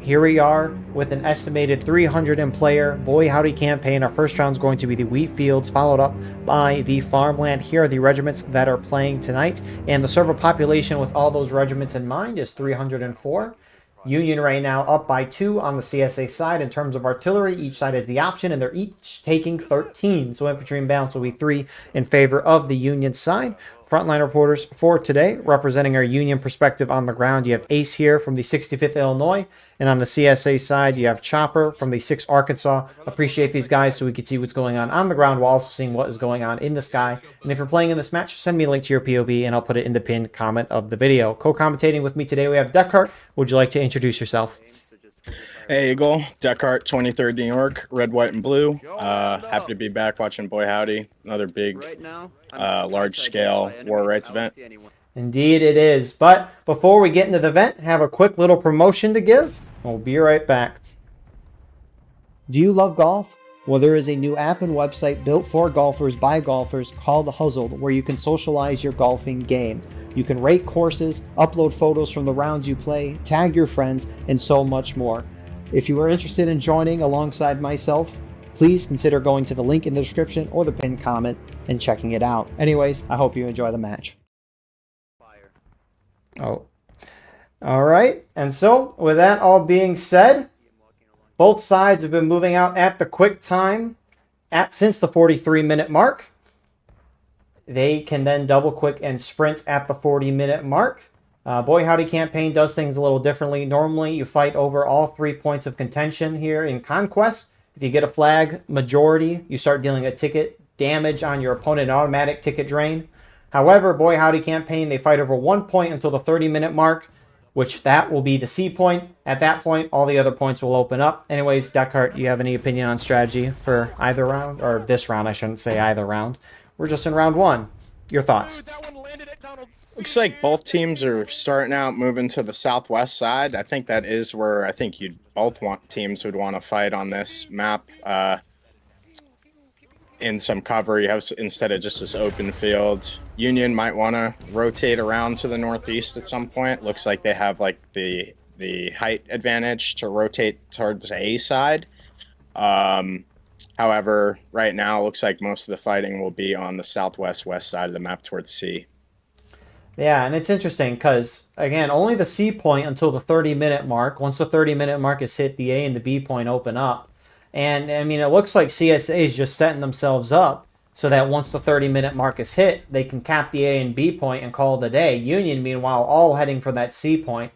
here we are with an estimated 300 in player Boy Howdy Campaign. Our first round is going to be the Wheat Fields, followed up by the Farmland. Here are the regiments that are playing tonight, and the server population with all those regiments in mind is 304. Union right now up by 2 on the CSA side. In terms of artillery, each side has the option, and they're each taking 13. So infantry and balance will be 3 in favor of the Union side. Frontline reporters for today, representing our Union perspective on the ground. You have Ace here from the 65th Illinois, and on the CSA side, you have Chopper from the 6th Arkansas. Appreciate these guys so we can see what's going on the ground while also seeing what is going on in the sky. And if you're playing in this match, send me a link to your POV, and I'll put it in the pinned comment of the video. Co-commentating with me today, we have Descartes. Would you like to introduce yourself? Hey Eagle, Descartes, 23rd New York, red, white, and blue. Happy to be back watching Boy Howdy, another big, large-scale war rights event. Indeed it is. But before we get into the event, have a quick little promotion to give. We'll be right back. Do you love golf? Well, there is a new app and website built for golfers by golfers called Hozzld, where you can socialize your golfing game. You can rate courses, upload photos from the rounds you play, tag your friends, and so much more. If you are interested in joining alongside myself, please consider going to the link in the description or the pinned comment and checking it out. Anyways, I hope you enjoy the match. Oh, all right. And so, with that all being said, both sides have been moving out at the quick time since the 43-minute mark. They can then double quick and sprint at the 40-minute mark. Boy Howdy Campaign does things a little differently. Normally, you fight over all 3 points of contention here in Conquest. If you get a flag majority, you start dealing a ticket damage on your opponent, automatic ticket drain. However, Boy Howdy Campaign, they fight over 1 point until the 30-minute mark, which that will be the C point. At that point, all the other points will open up. Anyways, Descartes, you have any opinion on strategy for either round? Or this round, I shouldn't say either round. We're just in round 1. Your thoughts? Looks like both teams are starting out moving to the southwest side. I think that is where I think you'd both want teams would want to fight on this map. In some cover, you have instead of just this open field. Union might want to rotate around to the northeast at some point. Looks like they have like the height advantage to rotate towards the A side. However, right now, it looks like most of the fighting will be on the southwest-west side of the map towards C. Yeah, and it's interesting because, again, only the C point until the 30-minute mark. Once the 30-minute mark is hit, the A and the B point open up. And, I mean, it looks like CSA is just setting themselves up so that once the 30-minute mark is hit, they can cap the A and B point and call it a day. Union, meanwhile, all heading for that C point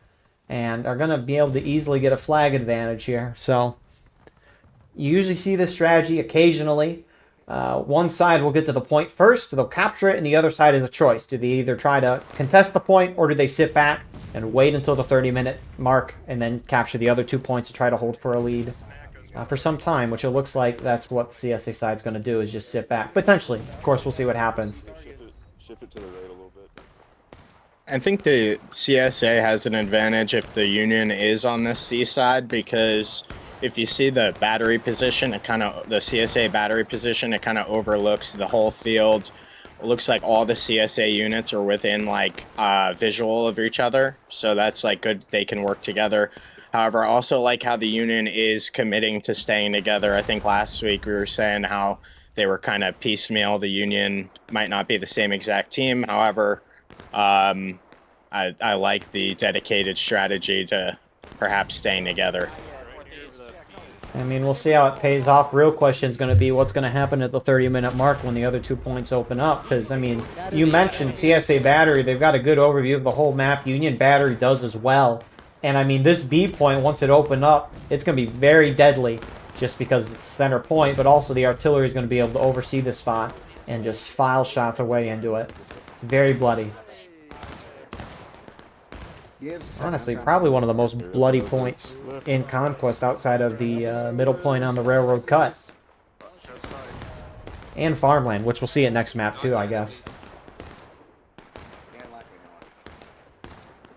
and are going to be able to easily get a flag advantage here. So you usually see this strategy occasionally. One side will get to the point first, they'll capture it, and the other side is a choice. Do they either try to contest the point, or do they sit back and wait until the 30-minute mark and then capture the other 2 points to try to hold for a lead for some time, which it looks like that's what the CSA side's going to do, is just sit back. Potentially. Of course, we'll see what happens. Shift it to the right a little bit. I think the CSA has an advantage if the Union is on this C side, because if you see the battery position, the CSA battery position, it kind of overlooks the whole field. It looks like all the CSA units are within like visual of each other, so that's like good. They can work together. However, I also like how the Union is committing to staying together. I think last week we were saying how they were kind of piecemeal. The Union might not be the same exact team. However, I like the dedicated strategy to perhaps staying together. I mean, we'll see how it pays off. Real question is going to be what's going to happen at the 30-minute mark when the other 2 points open up. Because, I mean, you mentioned CSA Battery. They've got a good overview of the whole map. Union Battery does as well. And, I mean, this B point, once it open up, it's going to be very deadly just because it's center point. But also the artillery is going to be able to oversee the spot and just file shots away into it. It's very bloody. Honestly, probably one of the most bloody points in Conquest outside of the middle point on the railroad cut. And Farmland, which we'll see at next map too, I guess.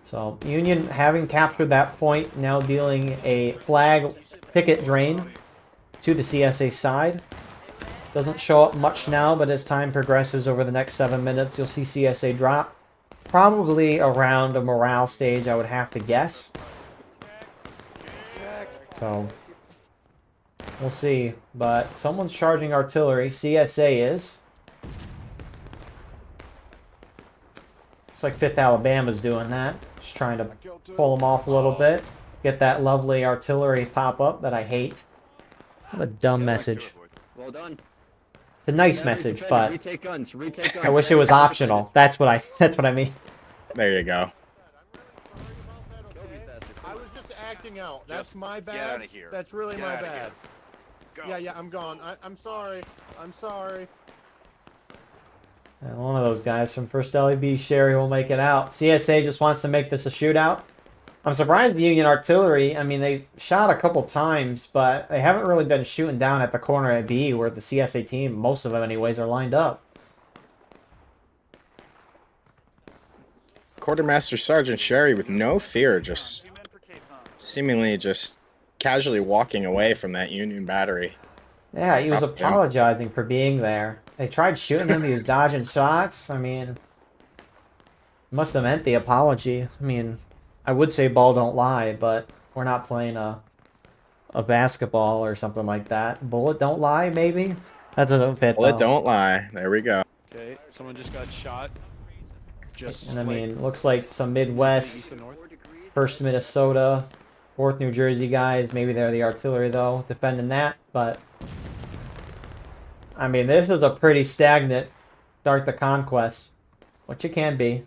So, Union having captured that point, now dealing a flag ticket drain to the CSA side. Doesn't show up much now, but as time progresses over the next 7 minutes, you'll see CSA drop. Probably around a morale stage, I would have to guess. So we'll see. But someone's charging artillery. CSA is. Looks like 5th Alabama's doing that. Just trying to pull them off a little bit. Get that lovely artillery pop up that I hate. What a dumb message. Well done. It's a nice message, but retake guns. Retake guns. I wish it was optional. That's what I mean. There you go. I was just acting out. That's Just my bad. get outta here. That's really Get my outta bad. here. Go. Yeah, I'm gone. I'm sorry. I'm sorry. And one of those guys from First LEB, Sherry, will make it out. CSA just wants to make this a shootout. I'm surprised the Union artillery, I mean, they shot a couple times, but they haven't really been shooting down at the corner at B where the CSA team, most of them anyways, are lined up. Quartermaster Sergeant Sherry with no fear, just seemingly just casually walking away from that Union battery. Yeah, he was Drop down. apologizing for being there. They tried shooting him, he was dodging shots. I mean, must have meant the apology. I mean, I would say ball don't lie, but we're not playing a basketball or something like that. Bullet don't lie, maybe? That doesn't fit, Bullet though. don't lie. There we go. Okay, someone just got shot. Just And I like mean, looks like some Midwest, east and north. 1st Minnesota, 4th New Jersey guys. Maybe they're the artillery, though, defending that. But, I mean, this is a pretty stagnant start the conquest, which it can be.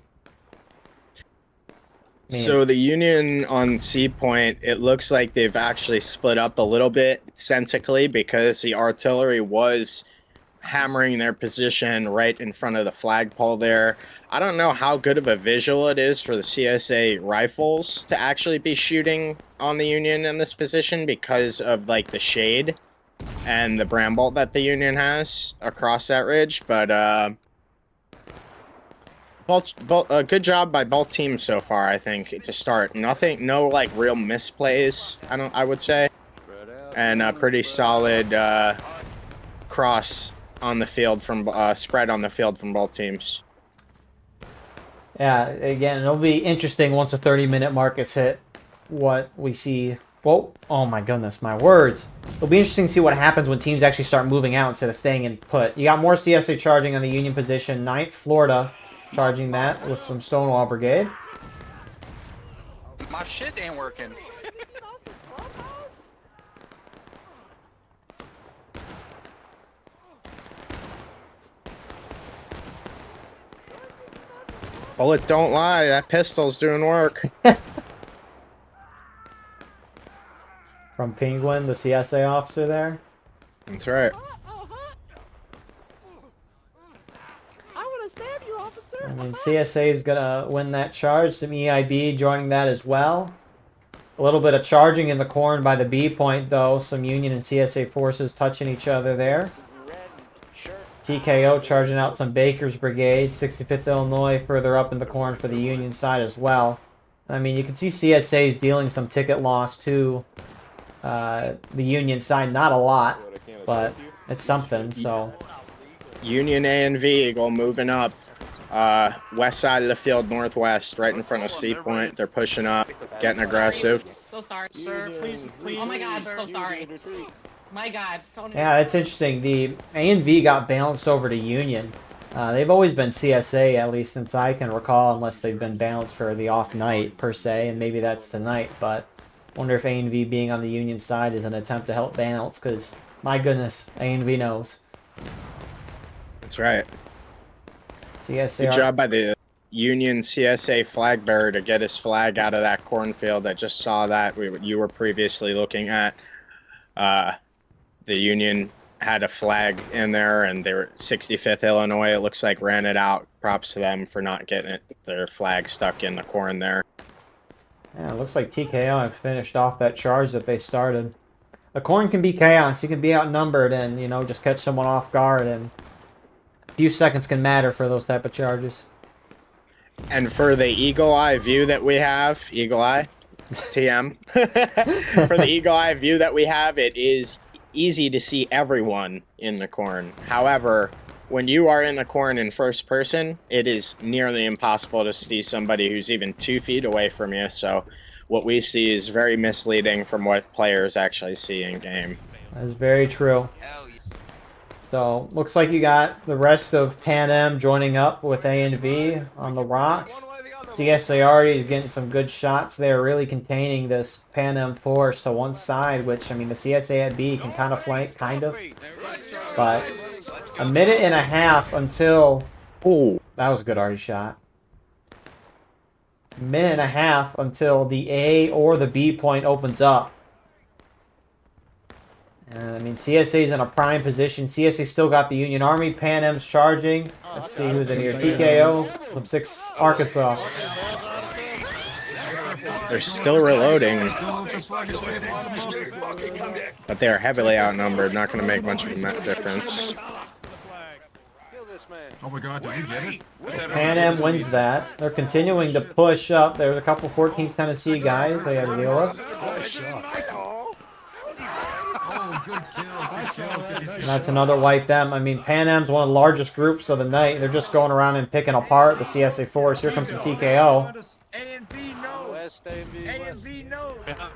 Man. So the Union on C Point, it looks like they've actually split up a little bit sensically because the artillery was hammering their position right in front of the flagpole there. I don't know how good of a visual it is for the CSA rifles to actually be shooting on the Union in this position because of like the shade and the bramble that the Union has across that ridge, but good job by both teams so far, I think, to start. No like real misplays, I would say, and a pretty solid cross on the field from spread on the field from both teams. Yeah, again, it'll be interesting once the 30-minute mark is hit, what we see. Whoa, oh my goodness, my words. It'll be interesting to see what happens when teams actually start moving out instead of staying in put. You got more CSA charging on the Union position. 9th Florida charging that with some Stonewall Brigade. My shit ain't working. Bullet don't lie, that pistol's doing work. From Penguin, the CSA officer there. That's right. I mean, CSA is going to win that charge. Some EIB joining that as well. A little bit of charging in the corn by the B point, though. Some Union and CSA forces touching each other there. TKO charging out some Baker's Brigade. 65th Illinois further up in the corn for the Union side as well. I mean, you can see CSA is dealing some ticket loss to the Union side. Not a lot, but it's something, so... Union A and V Eagle moving up. West side of the field, northwest, right in front of C Point. They're pushing up, getting aggressive. So sorry. Sir, please. Oh my god, so sorry. My god, so Yeah, it's interesting. The A and V got balanced over to Union. They've always been CSA, at least since I can recall, unless they've been balanced for the off night, per se, and maybe that's tonight, but I wonder if A and V being on the Union side is an attempt to help balance, because, my goodness, A and V knows. That's right. CSA Good job by the Union CSA flag bearer to get his flag out of that cornfield. I just saw that. You were previously looking at. The Union had a flag in there, and they were 65th Illinois. It looks like ran it out. Props to them for not getting their flag stuck in the corn there. Yeah, it looks like TKO have finished off that charge that they started. The corn can be chaos. You can be outnumbered and, you know, just catch someone off guard, and a few seconds can matter for those type of charges. And for the eagle eye view that we have, eagle eye, TM, for the eagle eye view that we have, it is easy to see everyone in the corn. However, when you are in the corn in first person, it is nearly impossible to see somebody who's even 2 feet away from you. So what we see is very misleading from what players actually see in game. That is very true. So, looks like you got the rest of Pan Am joining up with A and V on the rocks. CSA already is getting some good shots there, really containing this Pan Am force to one side, which, I mean, the CSA at B can kind of flank, kind of. But a minute and a half until... Ooh. That was a good arty shot. A minute and a half until the A or the B point opens up. I mean, CSA's in a prime position. CSA still got the Union Army. Pan Am's charging. Let's see who's in here. TKO. Some 6 Arkansas. They're still reloading. But they're heavily outnumbered. Not going to make much of a difference. Oh my god, did you get it? Pan Am wins that. They're continuing to push up. There's a couple 14th Tennessee guys they have to deal with. Oh, good kill. And that's another wipe them. I mean, Pan Am's one of the largest groups of the night. They're just going around and picking apart the CSA force. Here comes some TKO.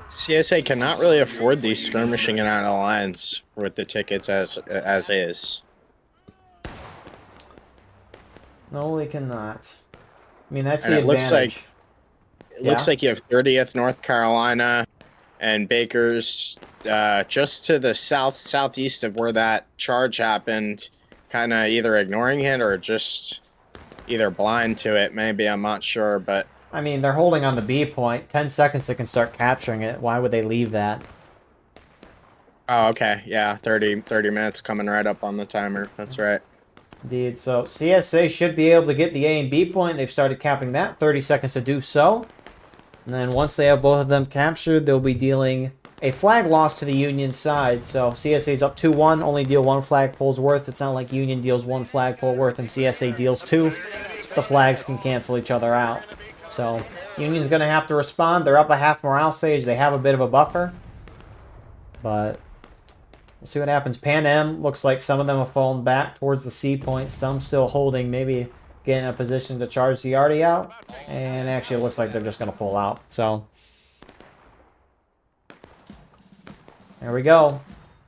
CSA cannot really afford these skirmishing and out of lines with the tickets as is. No, they cannot. I mean, that's And the it looks advantage. Looks like you have 30th North Carolina and Baker's just to the southeast of where that charge happened, kind of either ignoring it or just either blind to it. Maybe, I'm not sure, but I mean, they're holding on the B point. 10 seconds they can start capturing it. Why would they leave that? oh, okay, yeah, 30 minutes coming right up on the timer. That's right. Indeed. So CSA should be able to get the A and B point. They've started capping that. 30 seconds to do so. And then once they have both of them captured, they'll be dealing a flag loss to the Union side. So CSA's up 2-1, only deal 1 flagpole's worth. It's not like Union deals 1 flagpole worth and CSA deals 2. The flags can cancel each other out. So Union's going to have to respond. They're up a half morale stage. They have a bit of a buffer. But we'll see what happens. Pan Am looks like some of them have fallen back towards the C point. Some still holding, maybe getting a position to charge the arty out. And actually it looks like they're just going to pull out. So there we go.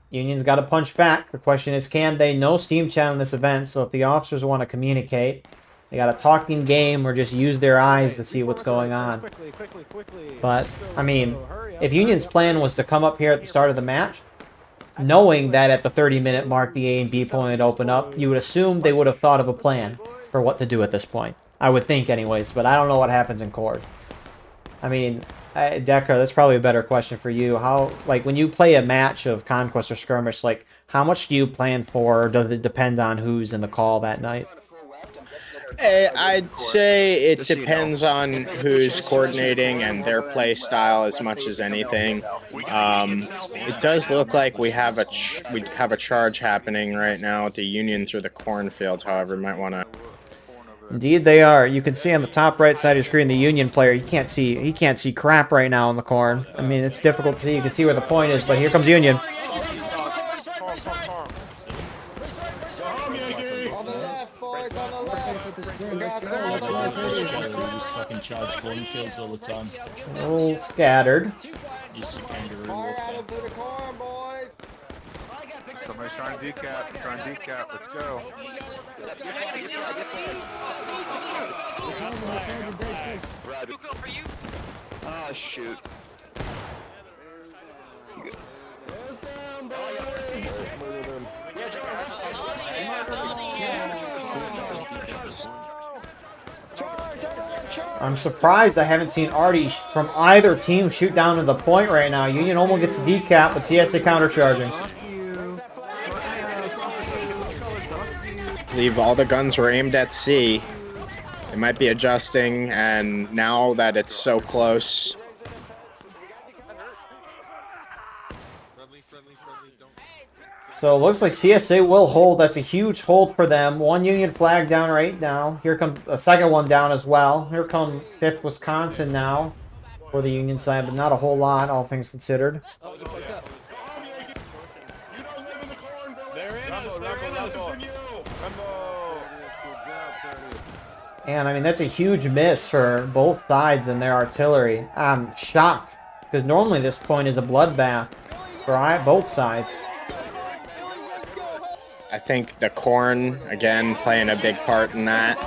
Union's got to punch back. The question is, can they? No Steam chat on this event, so if the officers want to communicate, they got to talk in game or just use their eyes to see what's going on. But, I mean, if Union's plan was to come up here at the start of the match, knowing that at the 30-minute mark the A and B point would open up, you would assume they would have thought of a plan for what to do at this point. I would think anyways, but I don't know what happens in Cord. I mean, Decker, that's probably a better question for you. How, like, when you play a match of Conquest or Skirmish, like, how much do you plan for, or does it depend on who's in the call that night? I'd say it depends on who's coordinating and their play style as much as anything. It does look like we have a charge happening right now with the Union through the cornfield. However, might want to. Indeed, they are. You can see on the top right side of your screen the Union player. He can't see crap right now in the corn. I mean, it's difficult to see. You can see where the point is, but here comes Union. Fucking charge cornfields all the time. A little scattered. Use the kangaroo warfare. Somebody's trying to decap. Trying to decap. Let's go. Oh, shoot. I'm surprised I haven't seen arty from either team shoot down to the point right now. Union almost gets a decap, but CSA countercharging. I believe all the guns were aimed at C. It might be adjusting, and now that it's so close. So it looks like CSA will hold. That's a huge hold for them. One Union flag down right now. Here comes a second one down as well. Here come 5th Wisconsin now for the Union side, but not a whole lot, all things considered. And I mean, that's a huge miss for both sides and their artillery. I'm shocked, because normally this point is a bloodbath for both sides. I think the corn, again, playing a big part in that.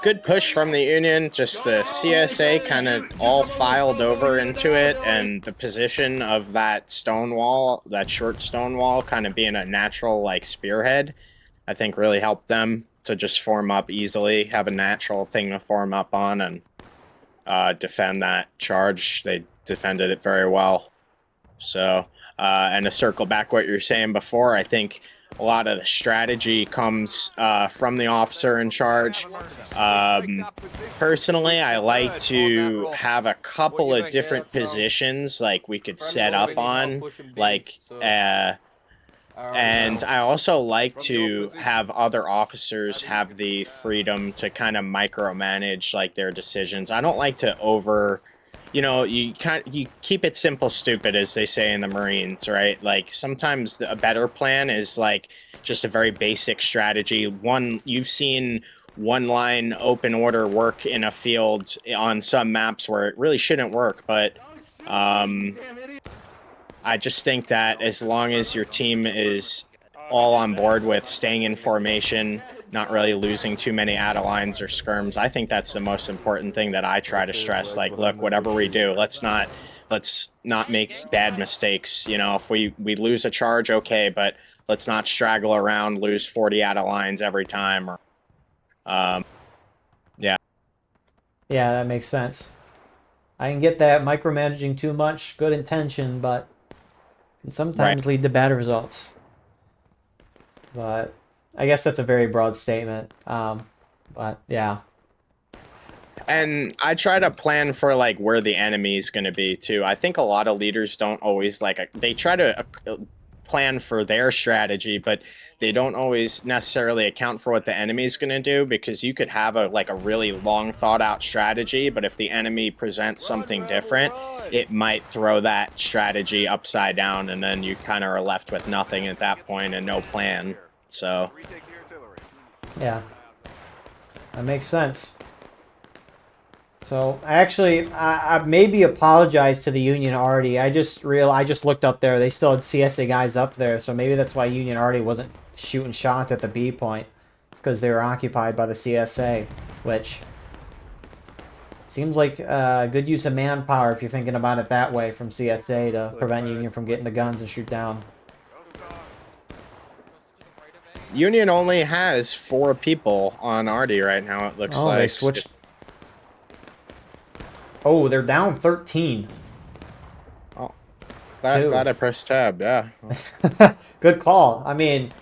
Good push from the Union, just the CSA kind of all filed over into it, and the position of that stone wall, that short stone wall, kind of being a natural, like, spearhead, I think really helped them to just form up easily, have a natural thing to form up on, and defend that charge. They defended it very well. So, and to circle back what you were saying before, I think a lot of the strategy comes from the officer in charge. Personally, I like to have a couple of different positions like we could set up on, like, and I also like to have other officers have the freedom to kind of micromanage like their decisions. I don't like to you keep it simple, stupid, as they say in the Marines, right? Like sometimes a better plan is like just a very basic strategy. You've seen one line open order work in a field on some maps where it really shouldn't work, but I just think that as long as your team is all on board with staying in formation, not really losing too many out of lines or skirms, I think that's the most important thing that I try to stress. Like, look, whatever we do, let's not make bad mistakes. You know, if we lose a charge, okay, but let's not straggle around, lose 40 out of lines every time. Or, yeah. Yeah, that makes sense. I can get that micromanaging too much, good intention, but can sometimes lead to bad results. But I guess that's a very broad statement. But yeah. And I try to plan for like where the enemy is going to be too. I think a lot of leaders don't always they try to plan for their strategy, but they don't always necessarily account for what the enemy is going to do, because you could have a really long thought out strategy, but if the enemy presents something different, it might throw that strategy upside down, and then you kind of are left with nothing at that point and no plan. So yeah, that makes sense. So actually, I maybe apologize to the Union already. I just looked up there. They still had CSA guys up there, so maybe that's why Union already wasn't shooting shots at the B point. It's because they were occupied by the CSA, which seems like good use of manpower if you're thinking about it that way from CSA to prevent Union from getting the guns and shoot down. Union only has 4 people on Artie right now, it looks like. They switched. Oh, they're down 13. Oh, glad I pressed tab, yeah. Good call. I mean,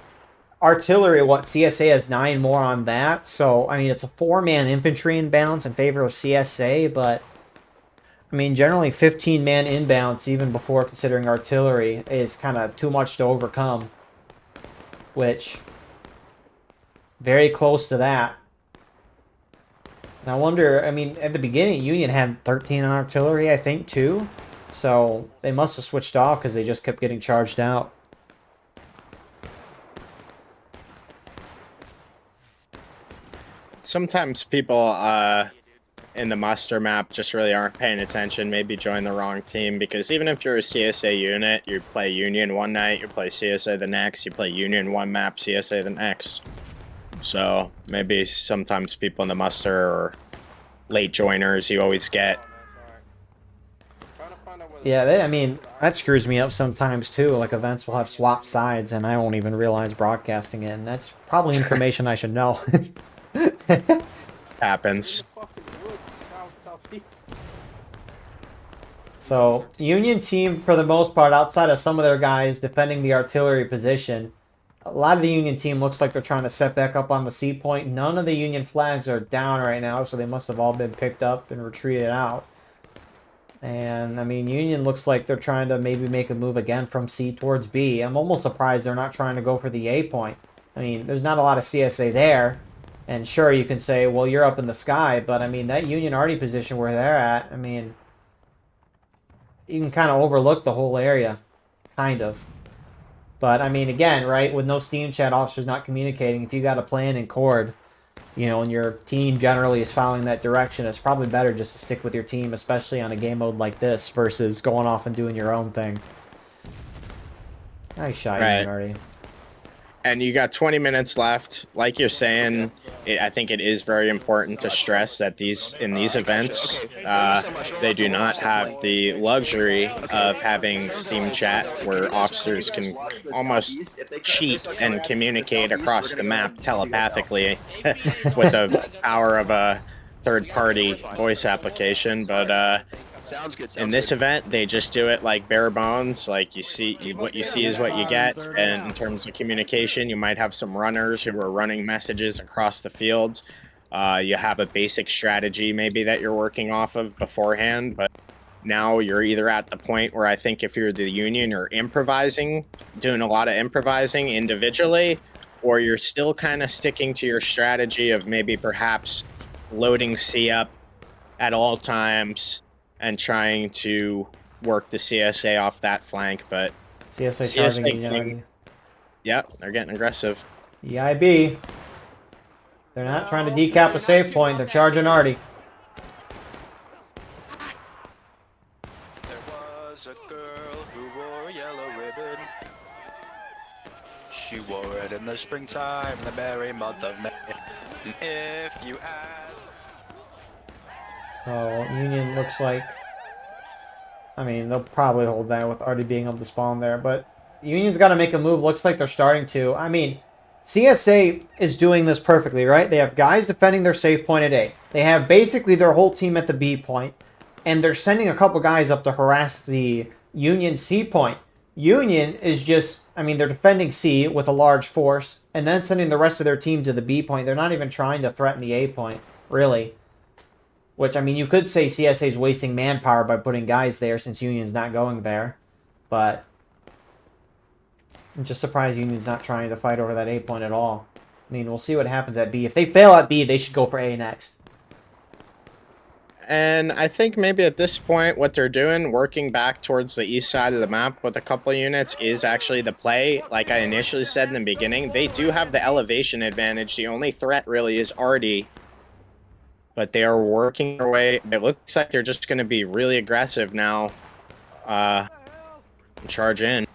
artillery, CSA has 9 more on that. So, I mean, it's a 4-man infantry imbalance in favor of CSA, but, I mean, generally 15-man imbalance, even before considering artillery, is kind of too much to overcome. Which, very close to that. And I wonder, I mean, at the beginning, Union had 13 on artillery, I think, too. So they must have switched off because they just kept getting charged out. Sometimes people in the muster map just really aren't paying attention, maybe join the wrong team, because even if you're a CSA unit, you play Union one night, you play CSA the next, you play Union one map, CSA the next. So maybe sometimes people in the muster or late joiners you always get. Yeah, I mean, that screws me up sometimes too. Like, events will have swapped sides and I won't even realize broadcasting it. And that's probably information I should know. Happens. So, Union team, for the most part, outside of some of their guys defending the artillery position, a lot of the Union team looks like they're trying to set back up on the C point. None of the Union flags are down right now, so they must have all been picked up and retreated out. And, I mean, Union looks like they're trying to maybe make a move again from C towards B. I'm almost surprised they're not trying to go for the A point. I mean, there's not a lot of CSA there. And sure, you can say, well, you're up in the sky, but, I mean, that Union Arty position where they're at, I mean, you can kind of overlook the whole area. Kind of. But, I mean, again, right, with no Steam chat, officers not communicating, if you got a plan in Cord, you know, and your team generally is following that direction, it's probably better just to stick with your team, especially on a game mode like this, versus going off and doing your own thing. Nice shot, Right. Artie. And you got 20 minutes left. Like you're saying, I think it is very important to stress that in these events, they do not have the luxury of having Steam chat where officers can almost cheat and communicate across the map telepathically with the power of a third-party voice application. But Sounds good. in this event, they just do it like bare bones. Like what you see is what you get. And in terms of communication, you might have some runners who are running messages across the field. You have a basic strategy maybe that you're working off of beforehand, but now you're either at the point where I think if you're the Union, you're improvising, doing a lot of improvising individually, or you're still kind of sticking to your strategy of maybe perhaps loading C up at all times and trying to work the CSA off that flank, but CSA charging Union Artie. Yep, they're getting aggressive. EIB. They're not trying to decap a save point, they're charging Artie. There was a girl who wore a yellow ribbon. She wore it in the springtime, the merry month of May. And if you ask. Oh, Union looks like... I mean, they'll probably hold that with Artie being able to spawn there, but Union's got to make a move. Looks like they're starting to. I mean, CSA is doing this perfectly, right? They have guys defending their safe point at A. They have basically their whole team at the B point, and they're sending a couple guys up to harass the Union C point. Union is just... I mean, they're defending C with a large force, and then sending the rest of their team to the B point. They're not even trying to threaten the A point, really. Which, I mean, you could say CSA is wasting manpower by putting guys there since Union's not going there. But I'm just surprised Union's not trying to fight over that A point at all. I mean, we'll see what happens at B. If they fail at B, they should go for A next. And I think maybe at this point, what they're doing, working back towards the east side of the map with a couple of units, is actually the play. Like I initially said in the beginning, they do have the elevation advantage. The only threat really is Artie. But they are working their way. It looks like they're just going to be really aggressive now. And charge in.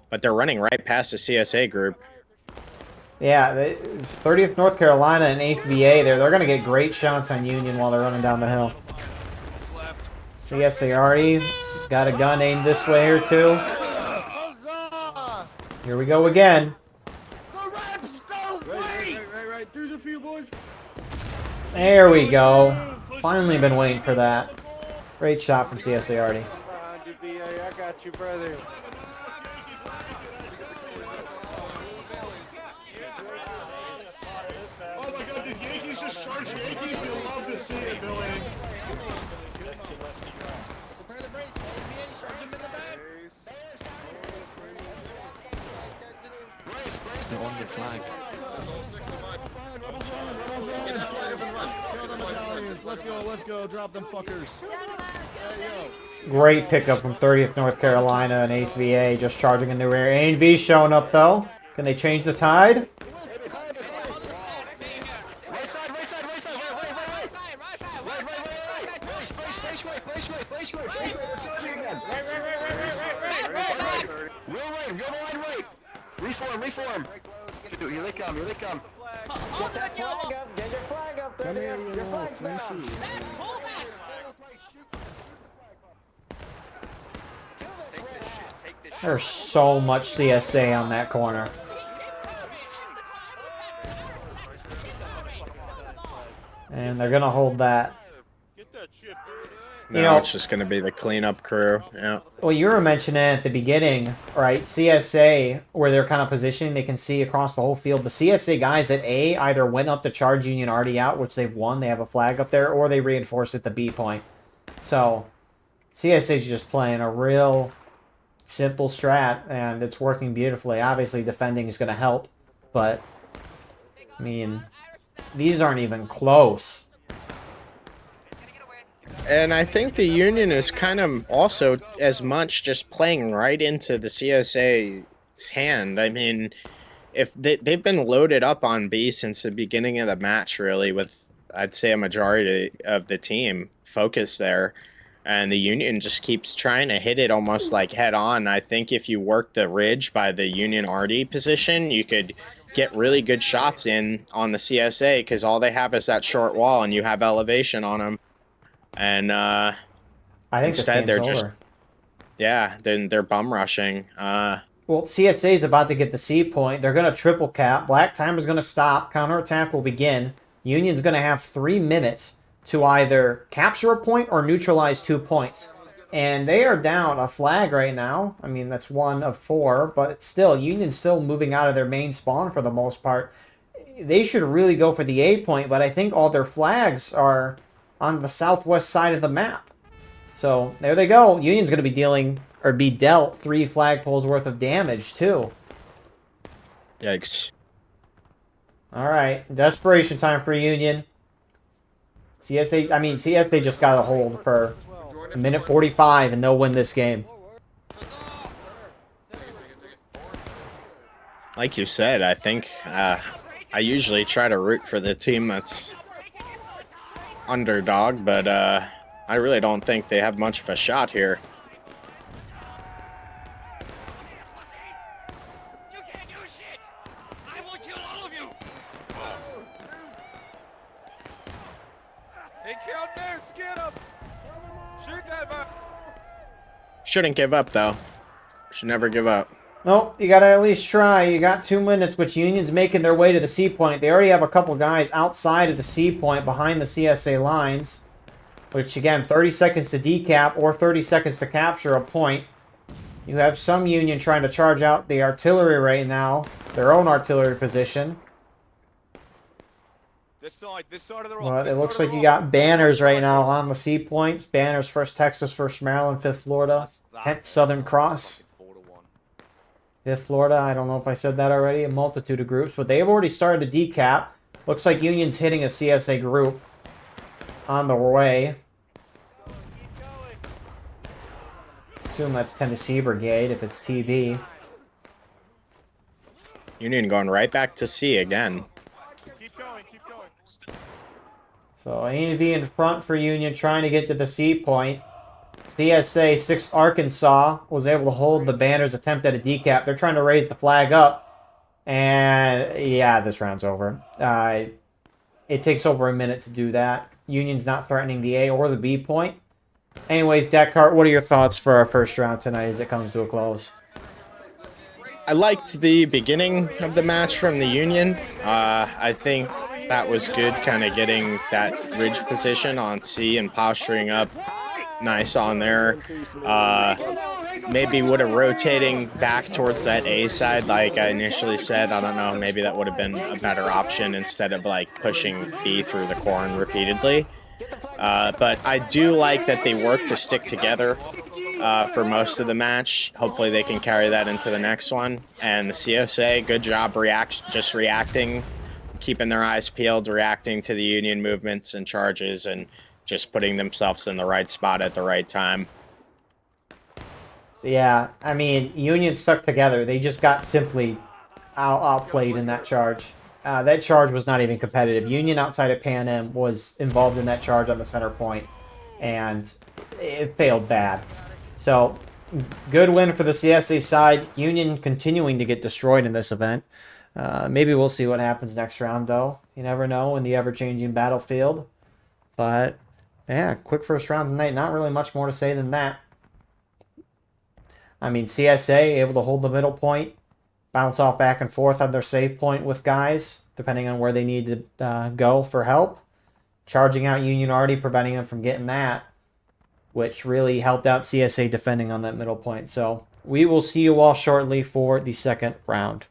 But they're running right past the CSA group. Yeah, 30th North Carolina and 8th VA there. They're going to get great shots on Union while they're running down the hill. CSA already got a gun aimed this way here too. Here we go again. Right through the field, boys. There we go. Finally been waiting for that. Great shot from CSA Artie. I got you, brother. Oh my God, did Yankees just charge Yankees? You'll love to see it, Billy. They're on the flag. Kill them Italians. Let's go. Drop them fuckers. Great pickup from 30th North Carolina and 8th VA, just charging in the rear. A and B showing up though. Can they change the tide? Reform. Here they come. Get that flag up. Get your flag up. There, your flag's down. There's so much CSA on that corner. And they're gonna hold that. No, You know, it's just going to be the cleanup crew. Yeah. well, you were mentioning at the beginning, right? CSA, where they're kind of positioning, they can see across the whole field. The CSA guys at A either went up to charge Union Artie out, which they've won, they have a flag up there, or they reinforce at the B point. So, CSA's just playing a real simple strat, and it's working beautifully. Obviously, defending is going to help, but, I mean, these aren't even close. And I think the Union is kind of also as much just playing right into the CSA's hand. I mean, if they've been loaded up on B since the beginning of the match, really, with I'd say a majority of the team focused there, and the Union just keeps trying to hit it almost like head on. I think if you work the ridge by the Union RD position, you could get really good shots in on the CSA because all they have is that short wall and you have elevation on them. And I think instead this they're game's just over. yeah, then they're bum rushing. Well, CSA is about to get the C point. They're going to triple cap. Black Timer's going to stop. Counterattack will begin. Union's going to have 3 minutes to either capture a point or neutralize 2 points. And they are down a flag right now. I mean, that's 1 of 4, but still, Union's still moving out of their main spawn for the most part. They should really go for the A point, but I think all their flags are on the southwest side of the map. So there they go. Union's going to be dealing or be dealt 3 flagpoles worth of damage too. Yikes. All right, desperation time for Union. CSA just got a hold for a minute 45 and they'll win this game. Like you said, I think I usually try to root for the team that's underdog, but I really don't think they have much of a shot here. Shouldn't give up, though. Should never give up. Nope, you gotta at least try. You got 2 minutes, which Union's making their way to the C point. They already have a couple guys outside of the C point behind the CSA lines. Which, again, 30 seconds to decap or 30 seconds to capture a point. You have some Union trying to charge out the artillery right now. Their own artillery position. This side of the rock. But it looks like you got banners right now on the C point. Banners, 1st Texas, 1st Maryland, 5th Florida, 10th Southern Cross. 5th Florida, I don't know if I said that already. A multitude of groups, but they've already started to decap. Looks like Union's hitting a CSA group on the way. Assume that's Tennessee Brigade if it's TB. Union going right back to C again. Keep going, keep going. So A&V in front for Union trying to get to the C point. CSA 6th Arkansas was able to hold the banners attempt at a decap. They're trying to raise the flag up. And yeah, this round's over. It takes over a minute to do that. Union's not threatening the A or the B point. Anyways, Descartes, what are your thoughts for our first round tonight as it comes to a close? I liked the beginning of the match from the Union. I think that was good, kind of getting that ridge position on C and posturing up nice on there. Maybe would have rotating back towards that A side like I initially said. I don't know, maybe that would have been a better option instead of like pushing B through the corn repeatedly. But I do like that they work to stick together for most of the match. Hopefully they can carry that into the next one. And the CSA, good job just reacting, keeping their eyes peeled, reacting to the Union movements and charges, and just putting themselves in the right spot at the right time. Yeah, I mean, Union stuck together. They just got simply outplayed in that charge. That charge was not even competitive. Union outside of Pan Am was involved in that charge on the center point, and it failed bad. So, good win for the CSA side. Union continuing to get destroyed in this event. Maybe we'll see what happens next round, though. You never know in the ever-changing battlefield. But, yeah, quick first round tonight. Not really much more to say than that. I mean, CSA able to hold the middle point, bounce off back and forth on their save point with guys, depending on where they need to go for help. Charging out Union already, preventing them from getting that, which really helped out CSA defending on that middle point. So we will see you all shortly for the second round.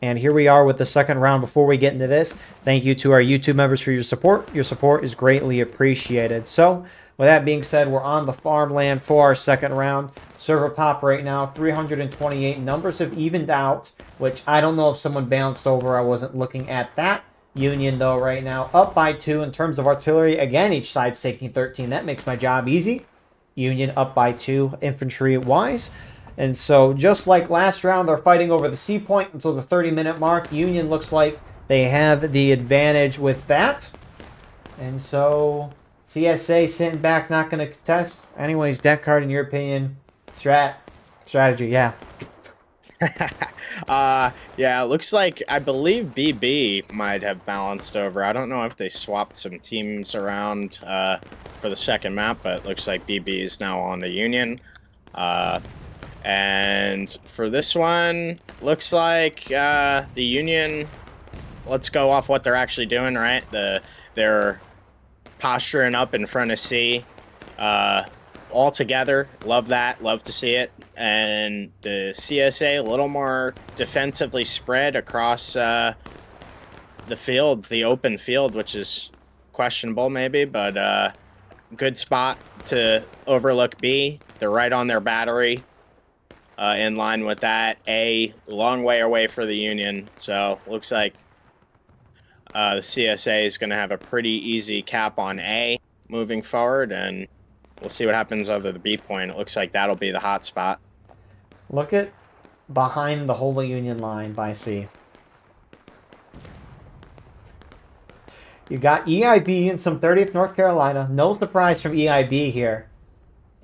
And here we are with the second round. Before we get into this, thank you to our YouTube members for your support. Your support is greatly appreciated. So, with that being said, we're on the farmland for our second round. Server pop right now, 328. Numbers have evened out, which I don't know if someone bounced over. I wasn't looking at that. Union, though, right now, up by 2 in terms of artillery. Again, each side's taking 13. That makes my job easy. Union up by 2 infantry-wise. And so just like last round, they're fighting over the C point until the 30-minute mark. Union looks like they have the advantage with that. And so CSA sitting back, not going to contest. Anyways, deck card, in your opinion, strategy, yeah. Yeah, it looks like I believe BB might have balanced over. I don't know if they swapped some teams around for the second map, but it looks like BB is now on the Union. And for this one, looks like the Union. Let's go off what they're actually doing, right? They're posturing up in front of C. All together, love that, love to see it. And the CSA a little more defensively spread across the field, the open field, which is questionable maybe, but good spot to overlook B. They're right on their battery. In line with that, A, long way away for the Union. So looks like the CSA is going to have a pretty easy cap on A moving forward, and we'll see what happens over the B point. It looks like that'll be the hot spot. Look at behind the Holy Union line by C. You got EIB and some 30th North Carolina. No surprise from EIB here.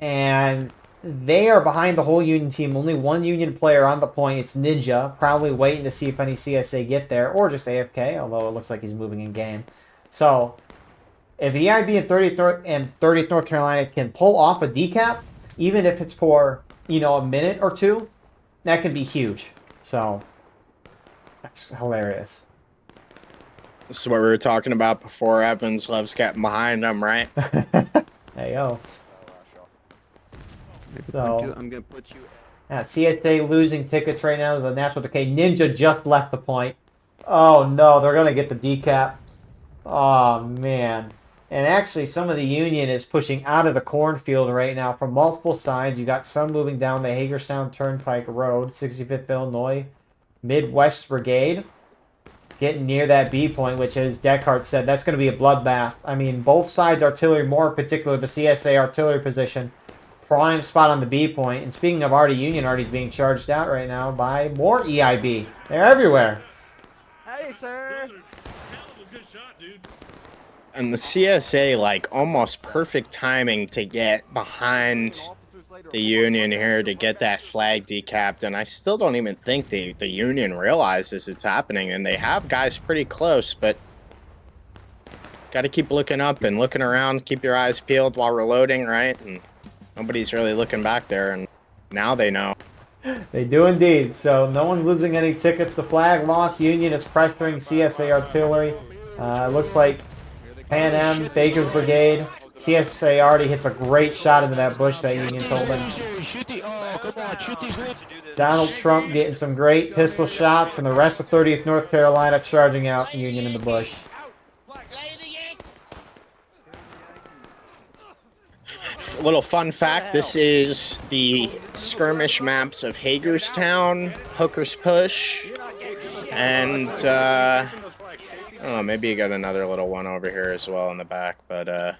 And they are behind the whole Union team. Only one Union player on the point. It's Ninja. Probably waiting to see if any CSA get there. Or just AFK, although it looks like he's moving in game. So, if EIB and 30th North Carolina can pull off a decap, even if it's for, you know, a minute or two, that could be huge. So, that's hilarious. This is what we were talking about before. Evans loves getting behind them, right? Hey, yo. So, I'm gonna put you. yeah, CSA losing tickets right now to the Natural Decay. Ninja just left the point. Oh, no, they're going to get the decap. Oh, man. And actually, some of the Union is pushing out of the cornfield right now from multiple sides. You got some moving down the Hagerstown Turnpike Road, 65th Illinois, Midwest Brigade, getting near that B point, which, as Deckhart said, that's going to be a bloodbath. I mean, both sides artillery, more particular the CSA artillery position, prime spot on the B point. And speaking of Artie Union, Artie's being charged out right now by more EIB. They're everywhere. Hey, sir. And the CSA, like, almost perfect timing to get behind the Union here to get that flag decapped. And I still don't even think the Union realizes it's happening. And they have guys pretty close, but got to keep looking up and looking around. Keep your eyes peeled while reloading, right? And nobody's really looking back there. And now they know. They do indeed. So no one's losing any tickets. The flag loss. Union is pressuring CSA artillery. Looks like Pan Am, Baker's Brigade. CSA already hits a great shot into that bush that Union's holding. Donald Trump getting some great pistol shots, and the rest of 30th North Carolina charging out Union in the bush. A little fun fact, this is the skirmish maps of Hagerstown, Hooker's Push, and I don't know, maybe you got another little one over here as well in the back, but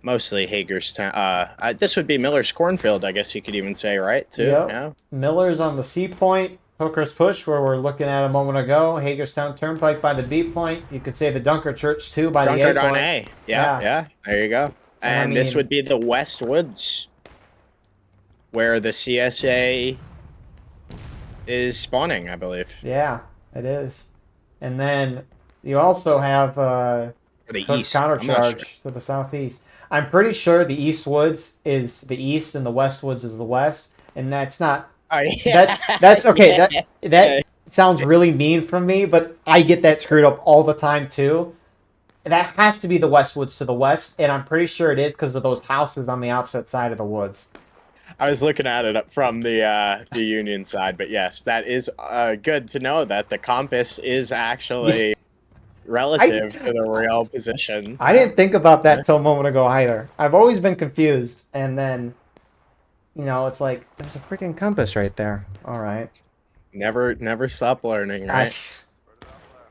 mostly Hagerstown. This would be Miller's Cornfield, I guess you could even say, right, too? Yep. Yeah. Miller's on the C point, Hooker's Push, where we're looking at a moment ago, Hagerstown Turnpike by the B point. You could say the Dunker Church, too, by the A point. on A. Yeah, there you go. And I mean, this would be the West Woods, where the CSA is spawning, I believe. Yeah, it is. And then you also have the East Countercharge to the southeast. I'm pretty sure the East Woods is the east and the West Woods is the west, and that's not. Oh, yeah. That's okay. That sounds really mean from me, but I get that screwed up all the time too. That has to be the West Woods to the west, and I'm pretty sure it is because of those houses on the opposite side of the woods. I was looking at it from the Union side, but yes, that is good to know that the compass is actually relative to the real position. I didn't think about that till a moment ago either. I've always been confused, and then, you know, it's like, there's a freaking compass right there. All right. Never stop learning, right?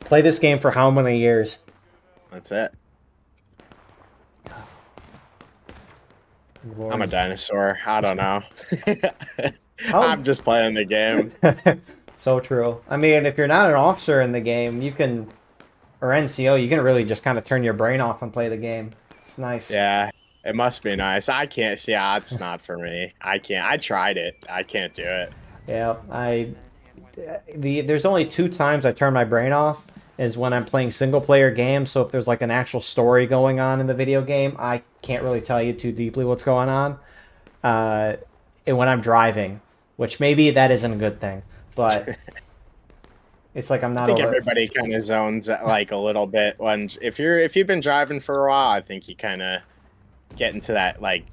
Play this game for how many years? That's it. I'm a dinosaur. I don't know. I'm just playing the game. So true. I mean, if you're not an officer in the game, you can, or NCO, you can really just kind of turn your brain off and play the game. It's nice. Yeah, it must be nice. I can't see. Yeah, it's not for me. I can't. I tried it. I can't do it. Yeah, there's only 2 times I turn my brain off is when I'm playing single player games. So if there's like an actual story going on in the video game, I can't really tell you too deeply what's going on. And when I'm driving, which maybe that isn't a good thing, but it's like I'm not. I think everybody kind of zones like a little bit when if you've been driving for a while. I think you kind of get into that like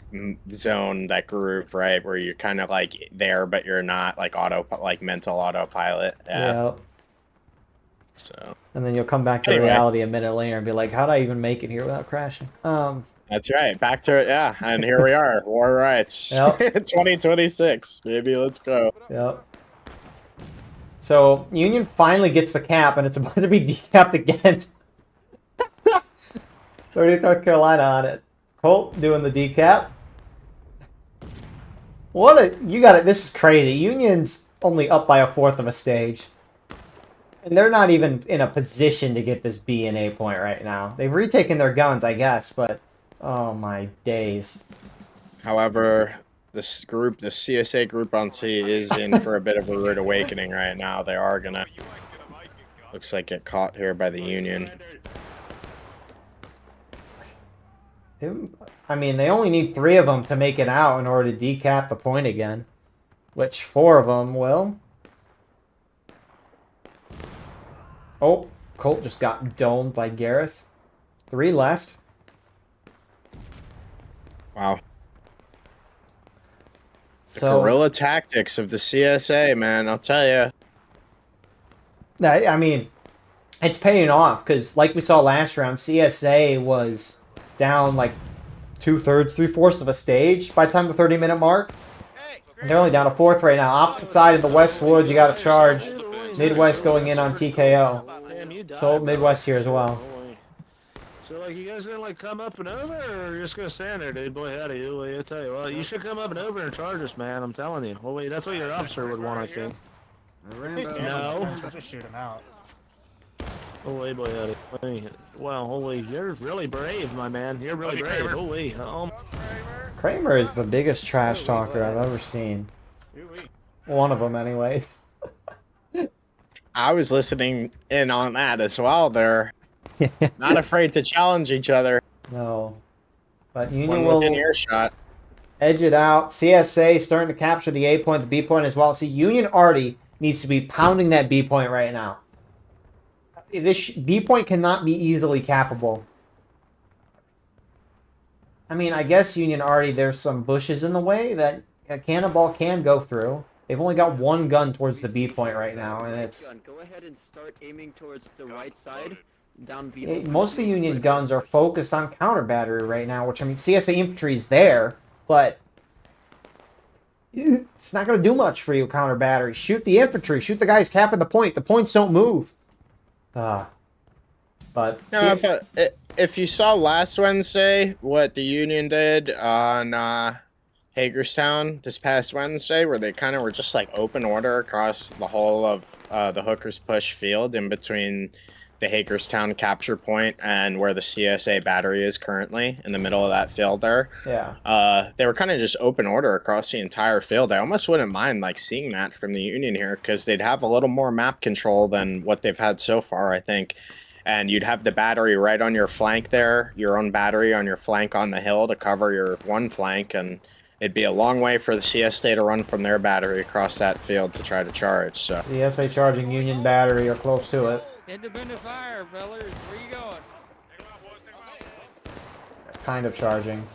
zone, that groove, right, where you're kind of like there, but you're not like mental autopilot. Yeah. So. And then you'll come back to reality a minute later and be like, "How'd I even make it here without crashing?" That's right. Back to it. Yeah, and here we are. War rights. Yep. 2026. Maybe let's go. Yep. So Union finally gets the cap, and it's about to be decapped again. 30th North Carolina on it. Colt doing the decap. You got it. This is crazy. Union's only up by 1/4 of a stage. And they're not even in a position to get this B and A point right now. They've retaken their guns, I guess, but oh my days. However, this group, the CSA group on C, is in for a bit of a rude awakening right now. They are gonna, looks like, get caught here by the Union. I mean, they only need 3 of them to make it out in order to decap the point again. Which 4 of them will. Oh, Colt just got domed by Gareth. 3 left. Wow. The So, guerrilla tactics of the CSA, man, I'll tell you. I mean, it's paying off because, like we saw last round, CSA was down like 2/3, 3/4 of a stage by the time the 30-minute mark. And they're only down a 1/4 right now. Opposite side of the West Woods, you got a charge. Midwest going in on TKO. So Midwest here as well. So, like, you guys gonna, like, come up and over, or you're just gonna stand there, dude? Boy, howdy, I tell you, well, you should come up and over and charge us, man, I'm telling you. Well, wait, that's what your officer would want, I think. No. We'll just shoot him out. Holy boy, howdy. Well, holy, you're really brave, my man. You're really brave. Holy, Kramer is the biggest trash talker I've ever seen. One of them, anyways. I was listening in on that as well. They're not afraid to challenge each other. No. But Union One will within earshot. edge it out. CSA starting to capture the A point, the B point as well. See, Union Arty needs to be pounding that B point right now. This B point cannot be easily cappable. I mean, I guess Union Arty, there's some bushes in the way that a cannonball can go through. They've only got 1 gun towards the B point right now, and it's... Go ahead and start aiming towards the right side. Down V. Most of the Union guns are focused on counter battery right now, which, I mean, CSA infantry is there, but it's not going to do much for you, counter battery. Shoot the infantry. Shoot the guys capping the point. The points don't move. But... No, if you saw last Wednesday what the Union did on Hagerstown this past Wednesday, where they kind of were just like open order across the whole of the Hooker's Push field in between the Hagerstown capture point and where the CSA battery is currently in the middle of that field there. Yeah. They were kind of just open order across the entire field. I almost wouldn't mind like seeing that from the Union here because they'd have a little more map control than what they've had so far, I think. And you'd have the battery right on your flank there, your own battery on your flank on the hill to cover your one flank, and it'd be a long way for the CSA to run from their battery across that field to try to charge. So CSA charging Union battery or close to it. Independent fire, fellas. Where you going? Kind of charging.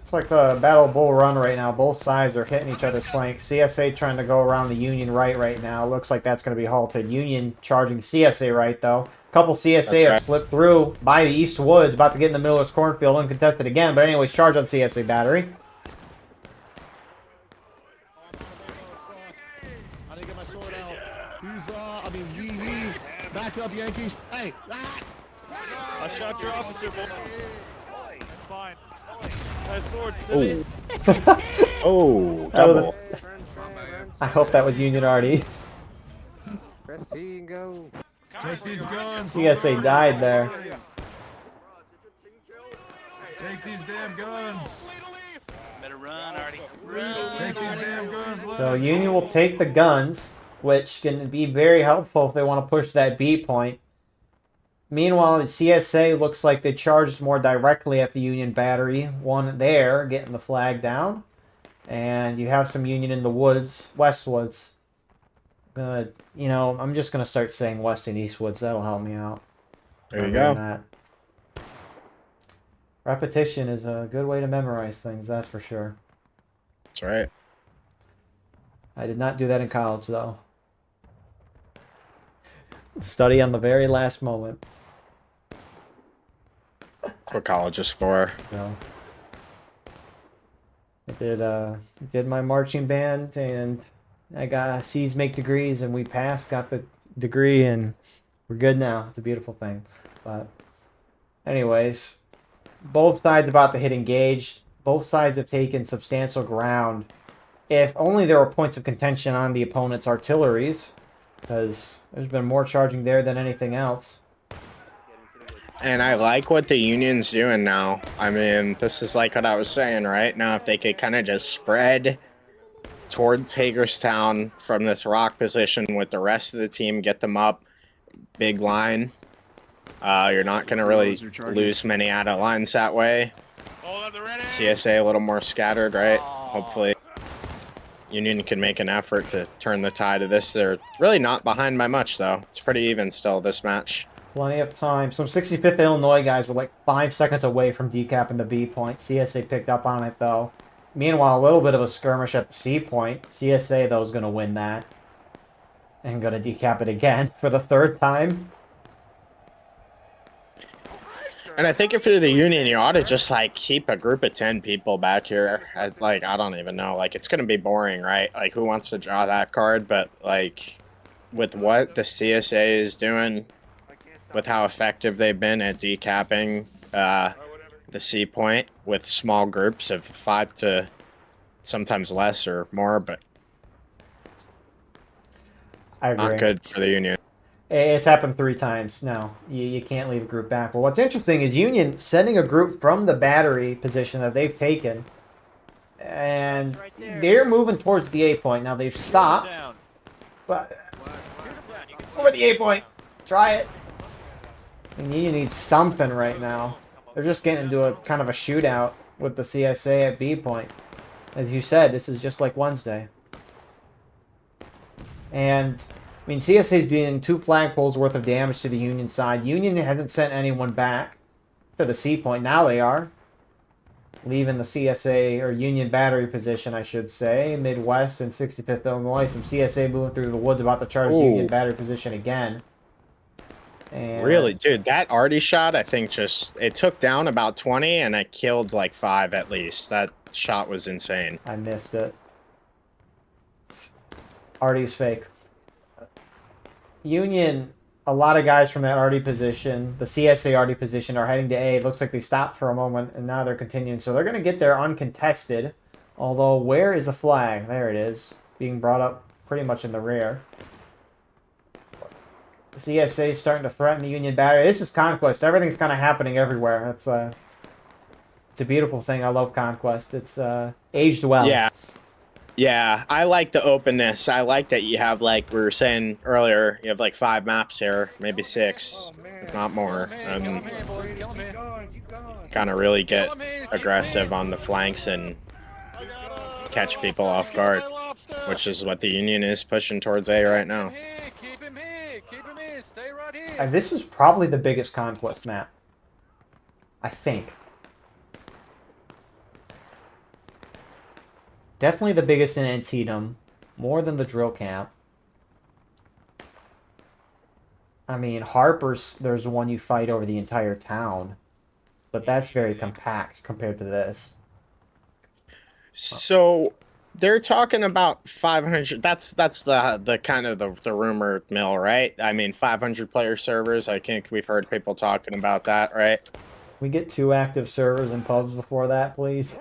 It's like the Battle of Bull Run right now. Both sides are hitting each other's flanks. CSA trying to go around the Union right now. Looks like that's going to be halted. Union charging CSA right, though. A couple CSA have slipped through by the East Woods, about to get in the middle of this cornfield, uncontested again. But anyways, charge on CSA battery. I didn't get my sword out. He's, back up, Yankees. Hey, I shot your officer, boy. Fine. Nice forward, Oh. Civvy. Oh, That was a- double. I hope that was Union Artie. Press T and go. Take these guns. CSA hold on. died there. Take these damn guns. Better run, Artie. Take these damn guns. So let's Union will go. take the guns, which can be very helpful if they want to push that B point. Meanwhile, CSA looks like they charged more directly at the Union battery. One there, getting the flag down. And you have some Union in the woods, West Woods. Good. You know, I'm just going to start saying West and East Woods. That'll help me out. There you Other than go. that. Repetition is a good way to memorize things, that's for sure. That's right. I did not do that in college, though. Study on the very last moment. That's what college is for. So, I did my marching band, and I got C's make degrees, and we passed, got the degree, and we're good now. It's a beautiful thing. But anyways, both sides about to hit engaged. Both sides have taken substantial ground. If only there were points of contention on the opponent's artilleries, because there's been more charging there than anything else. And I like what the Union's doing now. I mean, this is like what I was saying, right? Now, if they could kind of just spread towards Hagerstown from this rock position with the rest of the team, get them up, big line. You're not going to really lose many out of lines that way. CSA a little more scattered, right? Hopefully Union can make an effort to turn the tide of this. They're really not behind by much, though. It's pretty even still, this match. Plenty of time. Some 65th Illinois guys were like 5 seconds away from decapping the B point. CSA picked up on it, though. Meanwhile, a little bit of a skirmish at the C point. CSA, though, is going to win that. And going to decap it again for the 3rd time. And I think if you're the Union, you ought to just, like, keep a group of 10 people back here. I don't even know. Like, it's going to be boring, right? Like, who wants to draw that card? But, like, with what the CSA is doing, with how effective they've been at decapping the C point with small groups of 5 to sometimes less or more, but I agree. not good for the Union. It's happened 3 times now. You can't leave a group back. But what's interesting is Union sending a group from the battery position that they've taken. And they're moving towards the A point. Now they've stopped. But over the A point. Try it. And Union needs something right now. They're just getting into a kind of a shootout with the CSA at B point. As you said, this is just like Wednesday. And I mean, CSA's doing 2 flagpoles worth of damage to the Union side. Union hasn't sent anyone back to the C point. Now they are. Leaving the CSA, or Union battery position, I should say. Midwest and 65th Illinois. Some CSA moving through the woods about to charge Union battery position again. And Really, dude, that Artie shot, I think it took down about 20 and it killed like 5 at least. That shot was insane. I missed it. Artie's fake. Union, a lot of guys from that Artie position, the CSA Artie position, are heading to A. It looks like they stopped for a moment, and now they're continuing. So they're going to get there uncontested. Although, where is the flag? There it is. Being brought up pretty much in the rear. The CSA is starting to threaten the Union battery. This is Conquest. Everything's kind of happening everywhere. It's a beautiful thing. I love Conquest. It's aged well. Yeah. Yeah, I like the openness. I like that you have, like we were saying earlier, you have like 5 maps here, maybe 6, if not more. And kind of really get aggressive on the flanks and catch people off guard, which is what the Union is pushing towards A right now. Keep him here. Keep him here. Stay right here. And this is probably the biggest Conquest map. I think. Definitely the biggest in Antietam. More than the drill camp. I mean, Harper's, there's one you fight over the entire town. But that's very compact compared to this. So they're talking about 500. That's the kind of the rumor mill, right? I mean, 500 player servers. I think we've heard people talking about that, right? We get 2 active servers and pubs before that, please.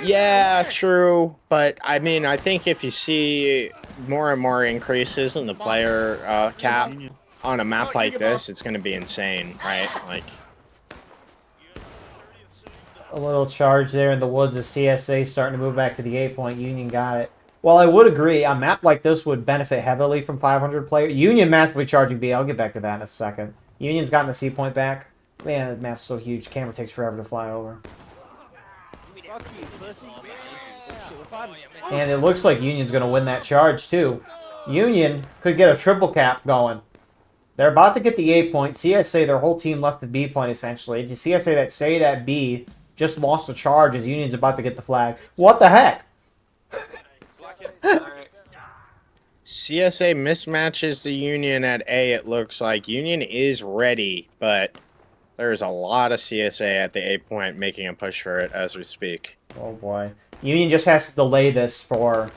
Yeah, true. But I mean, I think if you see more and more increases in the player cap on a map like this, it's going to be insane, right? Like, A little charge there in the woods of CSA starting to move back to the 8-point. Union got it. Well, I would agree. A map like this would benefit heavily from 500 players. Union massively charging B. I'll get back to that in a second. Union's gotten the C point back. Man, the map's so huge. Camera takes forever to fly over. And it looks like Union's going to win that charge, too. Union could get a triple cap going. They're about to get the 8-point. CSA, their whole team left the B point, essentially. The CSA that stayed at B just lost a charge as Union's about to get the flag. What the heck? CSA mismatches the Union at A, it looks like. Union is ready, but there's a lot of CSA at the 8-point making a push for it as we speak. Oh, boy. Union just has to delay this for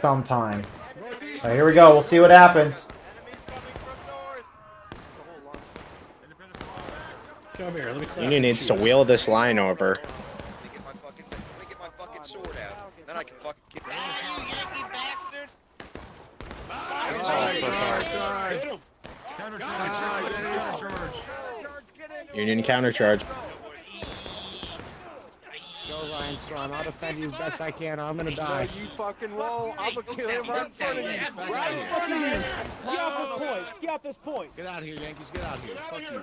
some time. So here we go. We'll see what happens. Come here, let me clap. Union needs to wheel this line over. Let me get my fucking sword out. Then I can fucking kick it. Union countercharge. Go, Ryan Storm. I'll defend you as best I can, or I'm gonna die. You fucking roll. I'm gonna kill him right in front of you. Right in front of you. Get off this point. Get off this point. Get out of here, Yankees. Get out of here. Fuck you.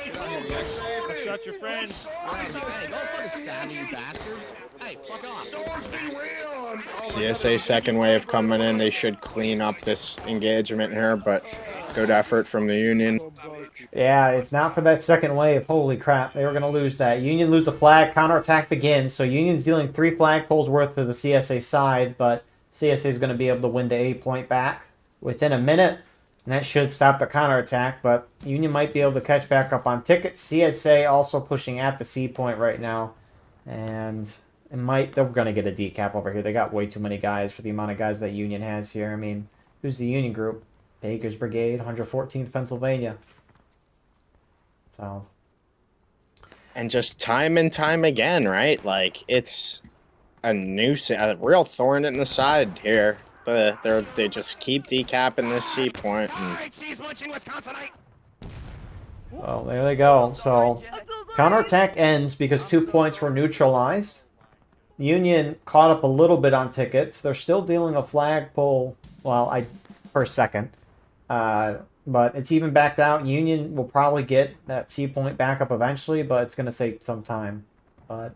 Get out of here, Yankees. Shut your friends. Hey, don't fucking stab me, you bastard. Hey, fuck off. CSA second wave coming in. They should clean up this engagement here, but good effort from the Union. Yeah, if not for that second wave, holy crap, they were going to lose that. Union lose a flag, counterattack begins. So Union's dealing 3 flagpoles worth to the CSA side, but CSA is going to be able to win the 8-point back within a minute, and that should stop the counterattack. But Union might be able to catch back up on tickets. CSA also pushing at the C point right now, and they're going to get a decap over here. They got way too many guys for the amount of guys that Union has here. I mean, who's the Union group? Baker's Brigade, 114th Pennsylvania. So. And just time and time again, right? Like, it's a real thorn in the side here. They just keep decapping this C point. Well, there they go. So, counterattack ends because 2 points were neutralized. Union caught up a little bit on tickets. They're still dealing a flagpole, well, for a second. But it's even backed out. Union will probably get that C point back up eventually, but it's going to take some time. But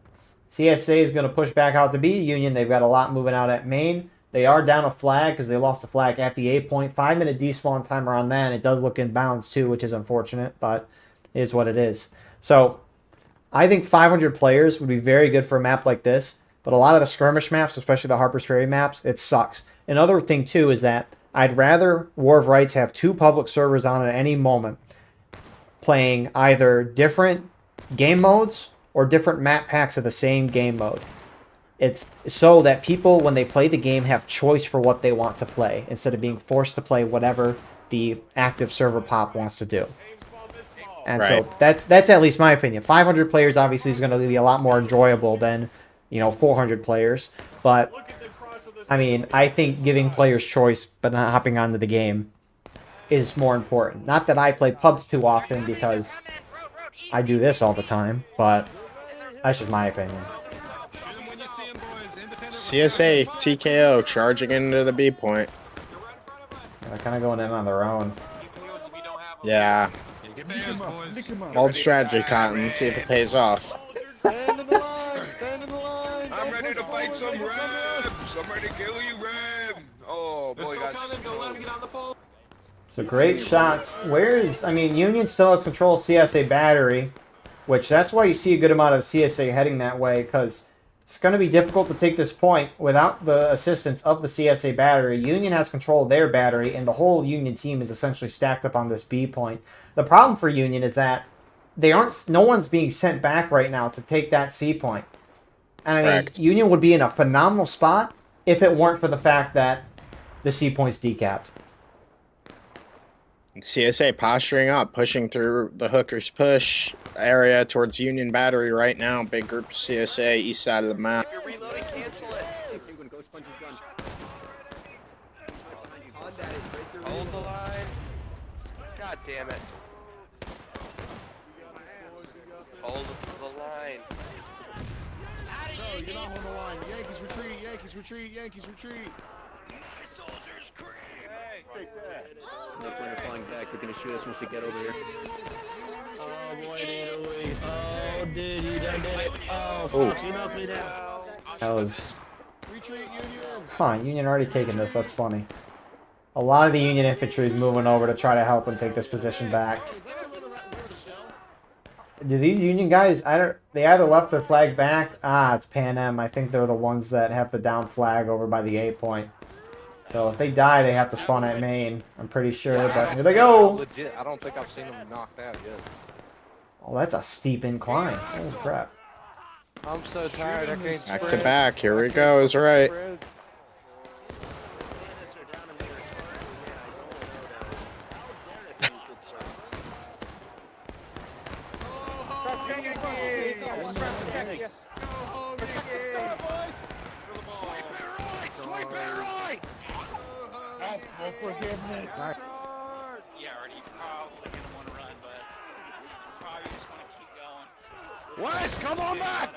CSA is going to push back out to B. Union, they've got a lot moving out at main. They are down a flag because they lost a flag at the 8-point. 5-minute despawn timer on that, and it does look imbalanced too, which is unfortunate, but it is what it is. So I think 500 players would be very good for a map like this, but a lot of the skirmish maps, especially the Harper's Ferry maps, it sucks. Another thing too is that I'd rather War of Rights have 2 public servers on at any moment playing either different game modes or different map packs of the same game mode. It's so that people, when they play the game, have choice for what they want to play instead of being forced to play whatever the active server pop wants to do. And right. So that's at least my opinion. 500 players obviously is going to be a lot more enjoyable than 400 players, but I mean, I think giving players choice but not hopping onto the game is more important. Not that I play pubs too often because I do this all the time, but that's just my opinion. CSA TKO charging into the B point. They're kind of going in on their own. Yeah. Old strategy, Cotton. See if it pays off. Stand in the line. Stand in the line. I'm ready to fight some Rebs. I'm ready to kill you, Reb. Oh, boy, guys. So great shots. Union still has control of CSA battery, which that's why you see a good amount of the CSA heading that way, because it's going to be difficult to take this point without the assistance of the CSA battery. Union has control of their battery, and the whole Union team is essentially stacked up on this B point. The problem for Union is that no one's being sent back right now to take that C point. And I mean, Union would be in a phenomenal spot if it weren't for the fact that the C point's decapped. CSA posturing up, pushing through the Hookers push area towards Union Battery right now. Big group of CSA east side of the map. If you're reloading, cancel it. Penguin, ghost punch his gun. Hold the line. God damn it. Hold the line. No, you're not on the line. Yankees retreat, Yankees retreat, Yankees retreat. Soldiers scream. Take that. No point of flying back. They're gonna shoot us once we get over here. Oh boy, did we. Oh, dude, you done did it. Oh, fuck, you knocked me down. That was... Retreat, Union. Huh, Union already taken this. That's funny. A lot of the Union infantry is moving over to try to help and take this position back. Do these Union guys, they either left their flag back? Ah, it's Pan Am. I think they're the ones that have the down flag over by the A point. So if they die, they have to spawn at Maine. I'm pretty sure, but here they go! Legit, I don't think I've seen them knocked out yet. Oh, that's a steep incline. Holy crap. I'm so tired, I can't Back to sprint. back. Here we go. Is right. Sweep it right! Ask for forgiveness. Yeah, already probably gonna want to run, but probably just want to keep going. Wes, come on back!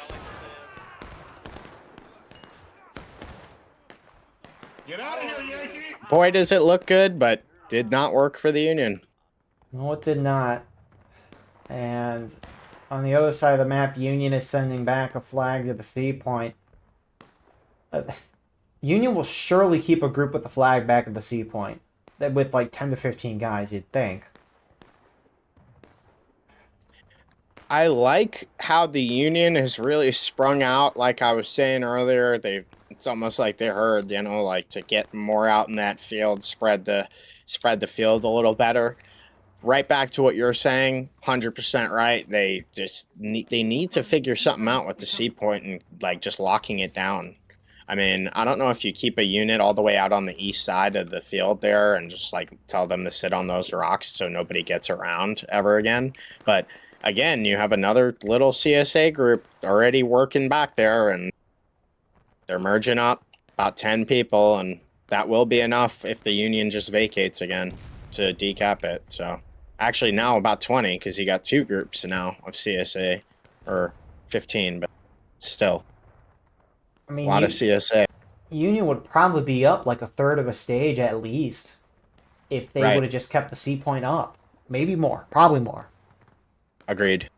Get out of here, Yankee! Boy, does it look good, but did not work for the Union. No, it did not. And on the other side of the map, Union is sending back a flag to the C point. Union will surely keep a group with the flag back at the C point. With like 10 to 15 guys, you'd think. I like how the Union has really sprung out. Like I was saying earlier, it's almost like they heard, you know, like to get more out in that field, spread the field a little better. Right back to what you're saying, 100% right. They need to figure something out with the C point and like just locking it down. I mean, I don't know if you keep a unit all the way out on the east side of the field there and just like tell them to sit on those rocks so nobody gets around ever again. But again, you have another little CSA group already working back there and they're merging up about 10 people, and that will be enough if the Union just vacates again to decap it. So actually now about 20 because you got two groups now of CSA, or 15, but still. I mean, A lot of CSA. Union would probably be up like a third of a stage at least if they Right. would have just kept the C point up. Maybe more. Probably more. Agreed.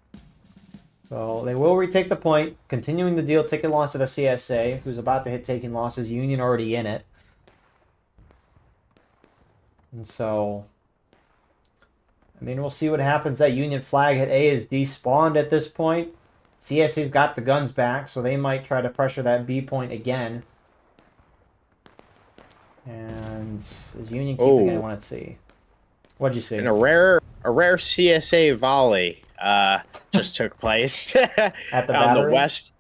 So they will retake the point, continuing the deal ticket loss to the CSA, who's about to hit taking losses. Union already in it. And so, I mean, we'll see what happens. That Union flag at A is despawned at this point. CSA's got the guns back, so they might try to pressure that B point again. And is Union keeping anyone at C? What'd you see? And a rare CSA volley just took place At the on the battery? west,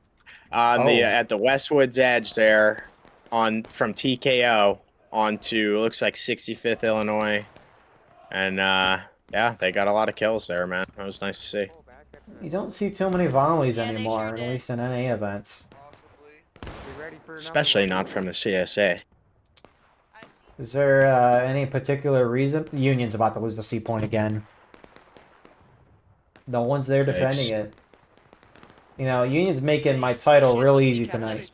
at the Westwood's edge there, from TKO onto looks like 65th Illinois, and yeah, they got a lot of kills there, man. It was nice to see. You don't see too many volleys Yeah, they anymore, sure at did. least in NA events. Especially not from the CSA. Is there any particular reason? Union's about to lose the C point again. No one's there defending it. You know, Union's making my title real easy tonight.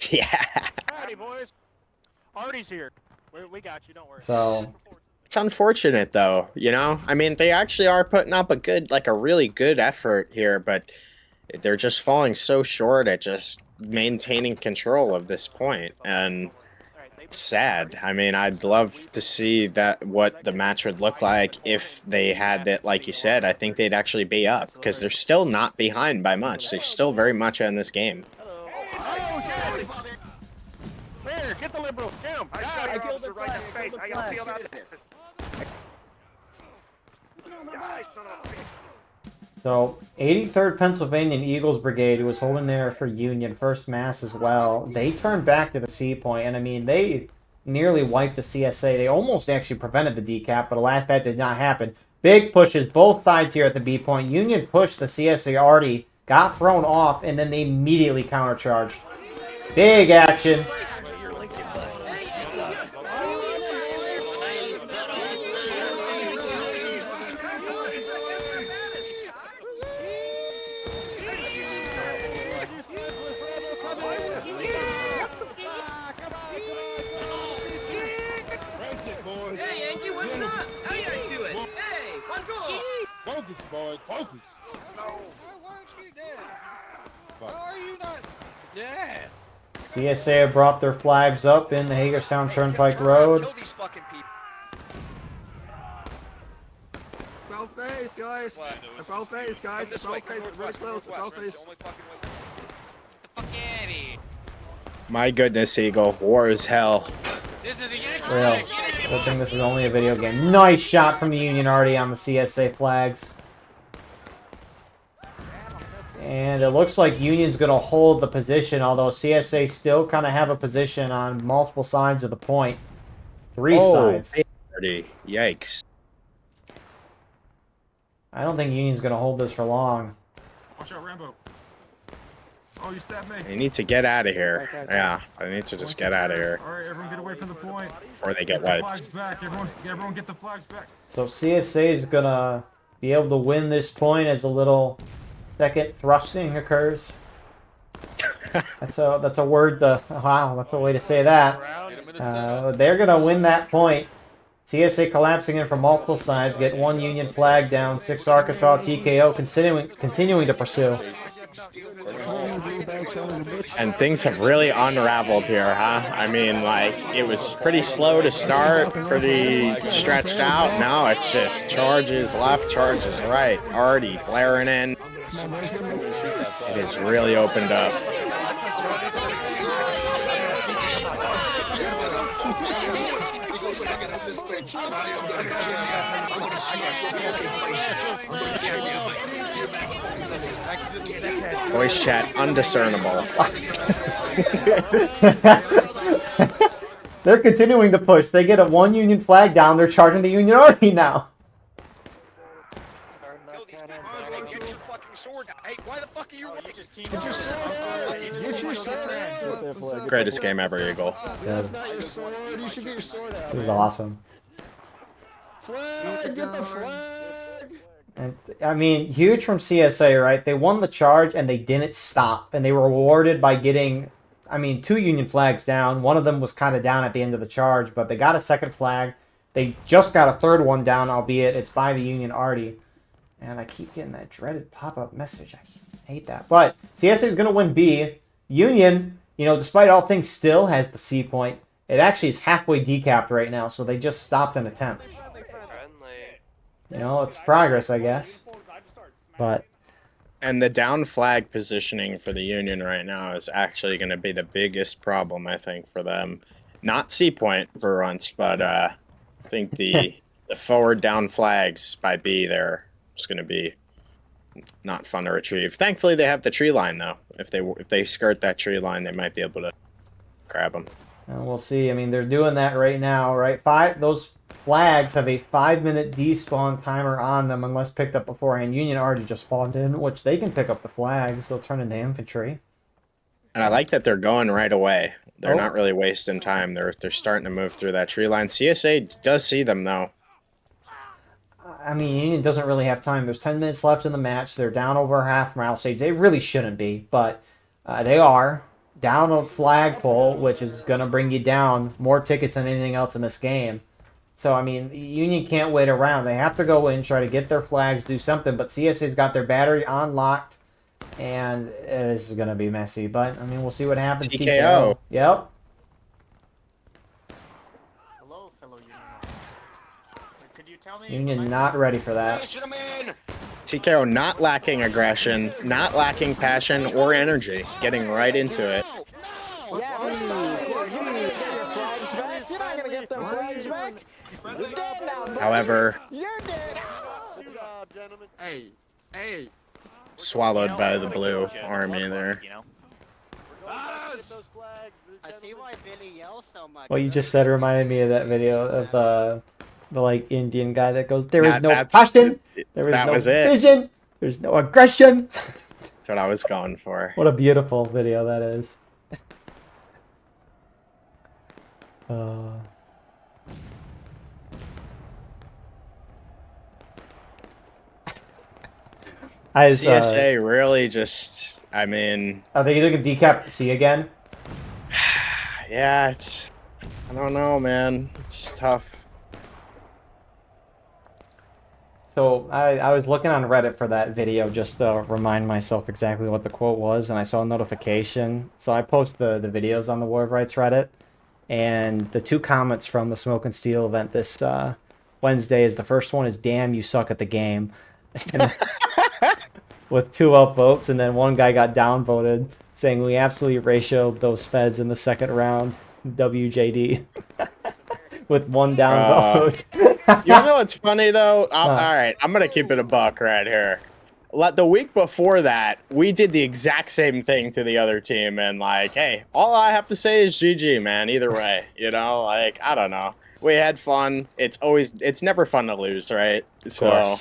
Yeah. Howdy, boys. Artie's here. We got you, don't worry. So, It's unfortunate though, you know? I mean, they actually are putting up a really good effort here, but they're just falling so short at just maintaining control of this point, and it's sad. I mean, I'd love to see what the match would look like if they had that, like you said. I think they'd actually be up, because they're still not behind by much. They're still very much in this game. Here, get the liberal. Get him. I shot your officer right in the face. How y'all feel about this? Die, son of a bitch. so 83rd Pennsylvania Eagles Brigade, who was holding there for Union, first mass as well, they turned back to the C point, and I mean, they nearly wiped the CSA. They almost actually prevented the decap, but alas, that did not happen. Big pushes both sides here at the B point. Union pushed the CSA already, got thrown off, and then they immediately countercharged. Big action. Focus, boys, focus. No. Why aren't you dead? Why are you not dead? CSA have brought their flags up in the Hagerstown Turnpike Road. Kill these fucking people. Bro face, guys. Bro face, guys. This Bro way, face, really northwest, close. Bro northwest. face. It's the only fucking way. Get the fuck out of here. My goodness, Eagle. War is hell. This is a Yankee Real. flag. Get out of here. Good thing this is only a video game. Nice shot from the Union already on the CSA flags. And it looks like Union's going to hold the position, although CSA still kind of have a position on multiple sides of the point. Three sides. Yikes. I don't think Union's going to hold this for long. Watch out, Rambo. Oh, you stabbed me. They need to get out of here. Yeah, they need to just get out of here All right, everyone get away from the point. before they get The wiped. flags back. Everyone get the flags back. So CSA is going to be able to win this point as a little second thrusting occurs. That's a word. Wow, that's a way to say that. They're going to win that point. CSA collapsing in from multiple sides, get one Union flag down, 6 Arkansas TKO, continuing to pursue. And things have really unraveled here, huh? I mean, like, it was pretty slow to start, pretty stretched out. Now it's just charges left, charges right, already blaring in. It has really opened up. Voice chat undiscernible. They're continuing to push. They get a one Union flag down. They're charging the Union Army now. Kill these people. Hey, get your fucking sword. Hey, why the fuck are you running? Greatest game ever, Eagle. That's not your sword. You should get your sword out. This is awesome. Flag, get the flag. And, I mean, huge from CSA, right? They won the charge and they didn't stop. And they were rewarded by getting, I mean, 2 Union flags down. One of them was kind of down at the end of the charge, but they got a second flag. They just got a third one down, albeit it's by the Union Arty. And I keep getting that dreaded pop-up message. I hate that. But CSA is going to win B. Union, you know, despite all things, still has the C point. It actually is halfway decapped right now, so they just stopped an attempt. You know, it's progress, I guess. But And the down flag positioning for the Union right now is actually going to be the biggest problem, I think, for them. Not C point for once, but I think the forward down flags by B there is going to be not fun to retrieve. Thankfully, they have the tree line though. If they skirt that tree line, they might be able to grab them. and we'll see. I mean, they're doing that right now, right? Those flags have a 5-minute despawn timer on them unless picked up beforehand. Union already just spawned in, which they can pick up the flags. They'll turn into infantry. And I like that they're going right away. They're not really wasting time. They're starting to move through that tree line. CSA does see them though. I mean, Union doesn't really have time. There's 10 minutes left in the match. They're down over half mile stage. They really shouldn't be, but they are down a flagpole, which is going to bring you down more tickets than anything else in this game. So, I mean, Union can't wait around. They have to go in, try to get their flags, do something. But CSA's got their battery unlocked, and this is going to be messy. But, I mean, we'll see what happens. TKO. Yep. Hello, fellow Unionites. Could you tell me? Union not ready for that. TKO not lacking aggression, not lacking passion or energy, getting right into it. However, swallowed by the blue army there. I see why Billy yells so much. What you just said reminded me of that video of the like Indian guy that goes, "There is no That's passion, there is that no was it. vision, there's no aggression." That's what I was going for. What a beautiful video that is. CSA really just, I mean... Are they going to decap C again? Yeah, I don't know, man. It's tough. So I was looking on Reddit for that video just to remind myself exactly what the quote was, and I saw a notification. So I post the videos on the War of Rights Reddit, and the 2 comments from the Smoke and Steel event this Wednesday is, the first one is, "Damn, you suck at the game," with 2 upvotes, and then one guy got downvoted saying, "We absolutely ratioed those feds in the second round, WJD," with 1 downvote. You know what's funny though? All right, I'm gonna keep it a buck right here. The week before that, we did the exact same thing to the other team, and like, hey, all I have to say is GG, man. Either way, you know, like, I don't know. We had fun. It's never fun to lose, right? So,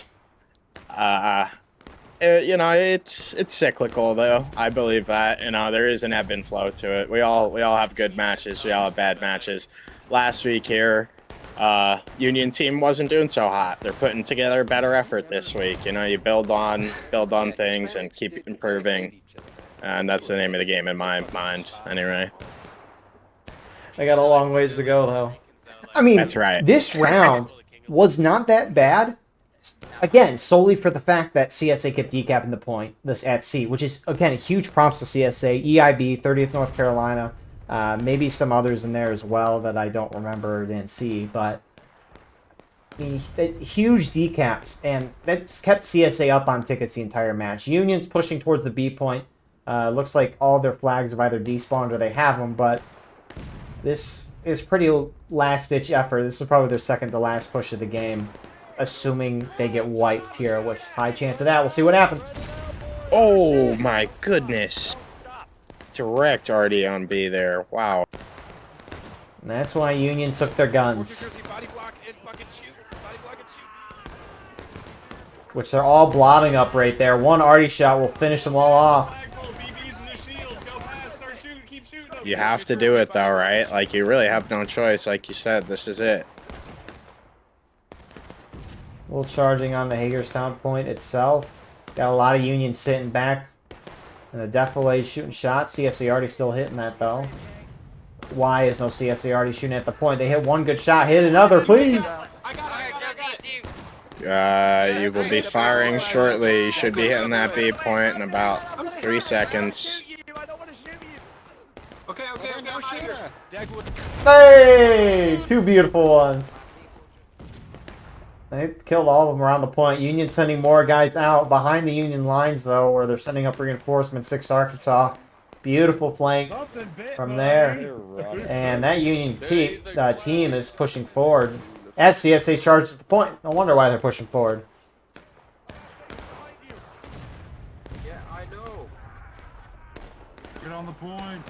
you know, it's cyclical though. I believe that. You know, there is an ebb and flow to it. We all have good matches. We all have bad matches. Last week here, Union team wasn't doing so hot. They're putting together a better effort this week. You know, you build on things and keep improving, and that's the name of the game in my mind. Anyway, I got a long ways to go though. I mean, that's right. This round was not that bad. Again, solely for the fact that CSA kept decapping the point this at C, which is, again, a huge props to CSA, EIB, 30th North Carolina, maybe some others in there as well that I don't remember or didn't see, but I mean, huge decaps, and that's kept CSA up on tickets the entire match. Union's pushing towards the B point. Looks like all their flags have either despawned or they have them, but this is pretty last-ditch effort. This is probably their second to last push of the game, assuming they get wiped here, which high chance of that. We'll see what happens. Oh my goodness. Direct RD on B there. Wow. And that's why Union took their guns. Which they're all blobbing up right there. One arty shot will finish them all off. You have to do it though, right? Like, you really have no choice. Like you said, this is it. A little charging on the Hagerstown point itself. Got a lot of Union sitting back. And the Defilade shooting shots. CSA already still hitting that though. Why is no CSA already shooting at the point? They hit one good shot. Hit another, please. You will be firing shortly. You should be hitting that B point in about 3 seconds. Hey! 2 beautiful ones. They killed all of them around the point. Union sending more guys out behind the Union lines, though, where they're sending up reinforcements. 6 Arkansas. Beautiful flank from there. And that Union team is pushing forward as CSA charges the point. No wonder why they're pushing forward. Yeah, I know. Get on the point.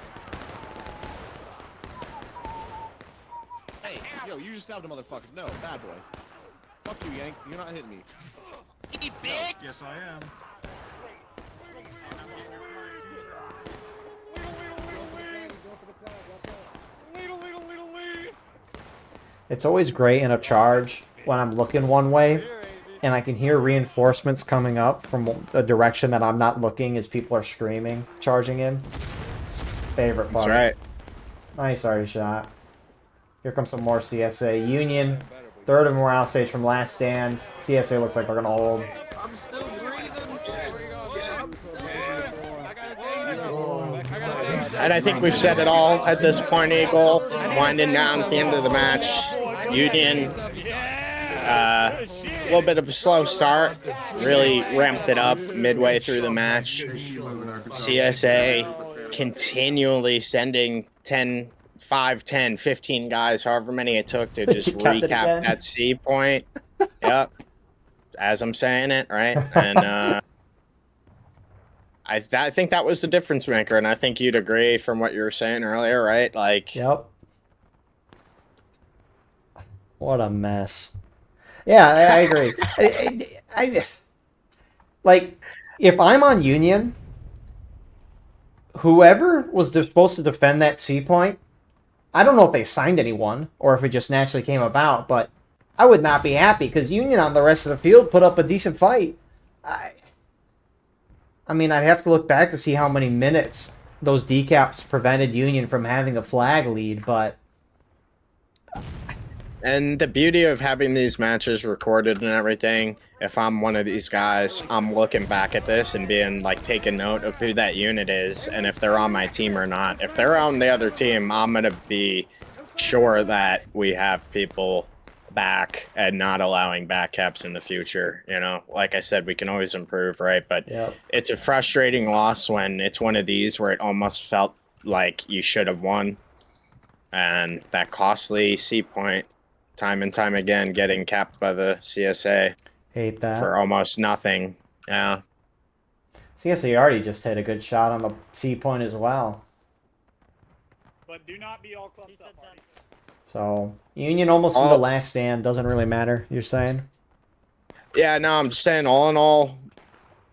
Hey, yo, you just stabbed a motherfucker. No, bad boy. Fuck you, Yank. You're not hitting me. Yes, I am. It's always great in a charge when I'm looking one way and I can hear reinforcements coming up from a direction that I'm not looking as people are screaming, charging in. It's favorite part. That's right. Nice already shot. Here comes some more CSA. Union, third of morale stage from last stand. CSA looks like they're going to hold. I'm still breathing. And I think we've said it all at this point, Eagle. Winding down at the end of the match. Union, a little bit of a slow start. Really ramped it up midway through the match. CSA continually sending 10, 5, 10, 15 guys, however many it took to just recap that C point. Yep. As I'm saying it, right? And I think that was the difference maker, and I think you'd agree from what you were saying earlier, right? Like, Yep. What a mess. Yeah, I agree. Like, if I'm on Union, whoever was supposed to defend that C point, I don't know if they signed anyone or if it just naturally came about, but I would not be happy because Union on the rest of the field put up a decent fight. I mean, I'd have to look back to see how many minutes those decaps prevented Union from having a flag lead, but... And the beauty of having these matches recorded and everything, if I'm one of these guys, I'm looking back at this and being like, taking note of who that unit is and if they're on my team or not. If they're on the other team, I'm going to be sure that we have people back and not allowing back caps in the future. You know, like I said, we can always improve, right? But it's a frustrating loss when it's one of these where it almost felt like you should have won. And that costly C point, time and time again, getting capped by the CSA. Hate that. For almost nothing. Yeah. CSA already just hit a good shot on the C point as well. But do not be all clumped up. So, Union almost in the last stand. Doesn't really matter, you're saying? Yeah, no, I'm just saying, all in all,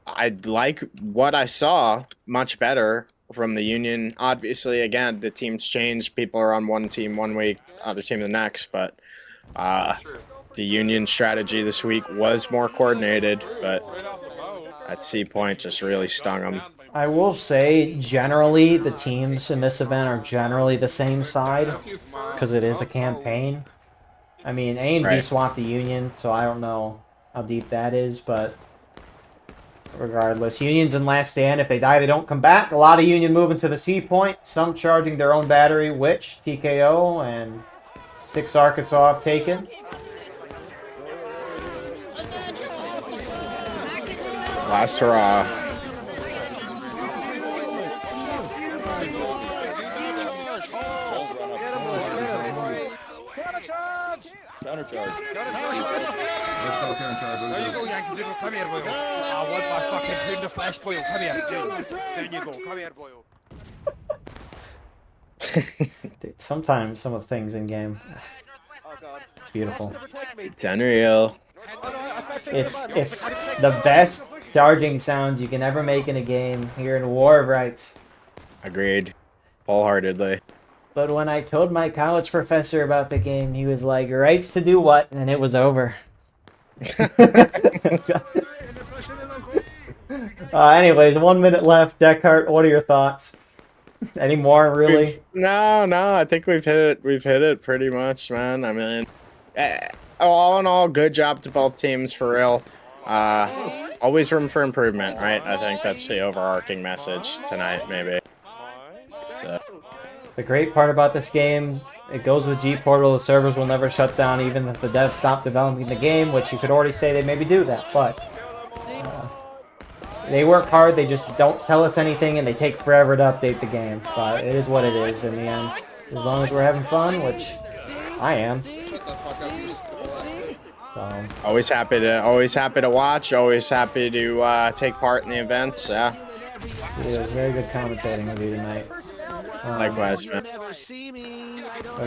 I like what I saw much better from the Union. Obviously, again, the team's changed. People are on one team one week, other team the next, but the Union strategy this week was more coordinated, but that C point just really stung them. I will say, generally, the teams in this event are generally the same side, because it is a campaign. I mean, A and B swapped the Union, so I don't know how deep that is, but regardless, Union's in last stand. If they die, they don't come back. A lot of Union moving to the C point, some charging their own battery, which TKO, and 6 Arkansas have taken. Last hurrah. Counter charge. Let's go counter charge. There you go, Yankee Doodle. Come here, boy. I want my fucking bring the flash, boy. Come here, dude. There you go. Come here, boy. Dude, sometimes some of the things in game, it's beautiful. It's unreal. It's the best charging sounds you can ever make in a game here in War of Rights. Agreed. Wholeheartedly. But when I told my college professor about the game, he was like, rights to do what? And it was over. Anyways, 1 minute left. Descartes, what are your thoughts? Any more, really? No, I think we've hit it pretty much, man. I mean, all in all, good job to both teams, for real. Always room for improvement, right? I think that's the overarching message tonight, maybe. So. The great part about this game, it goes with G-Portal. The servers will never shut down even if the devs stop developing the game, which you could already say they maybe do that, but they work hard, they just don't tell us anything, and they take forever to update the game. But it is what it is in the end. As long as we're having fun, which I am. So. Always happy to watch, always happy to take part in the events, yeah. It was very good commentating with you tonight. Likewise, man.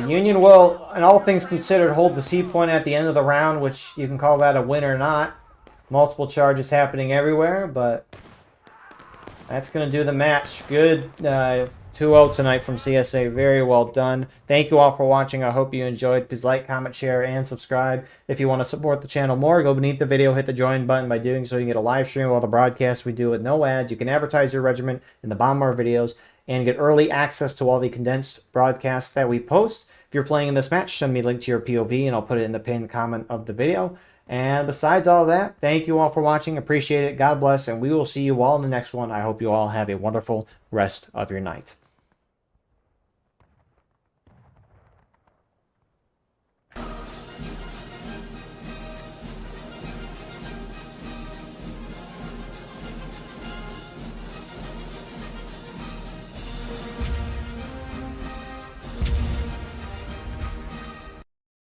Union will, in all things considered, hold the C point at the end of the round, which you can call that a win or not. Multiple charges happening everywhere, but that's going to do the match. Good 2-0 tonight from CSA. Very well done. Thank you all for watching. I hope you enjoyed. Please like, comment, share, and subscribe. If you want to support the channel more, go beneath the video, hit the join button. By doing so, you can get a live stream of all the broadcasts we do with no ads. You can advertise your regiment in the bottom of our videos and get early access to all the condensed broadcasts that we post. If you're playing in this match, send me a link to your POV, and I'll put it in the pinned comment of the video. And besides all that, thank you all for watching. Appreciate it. God bless, and we will see you all in the next one. I hope you all have a wonderful rest of your night.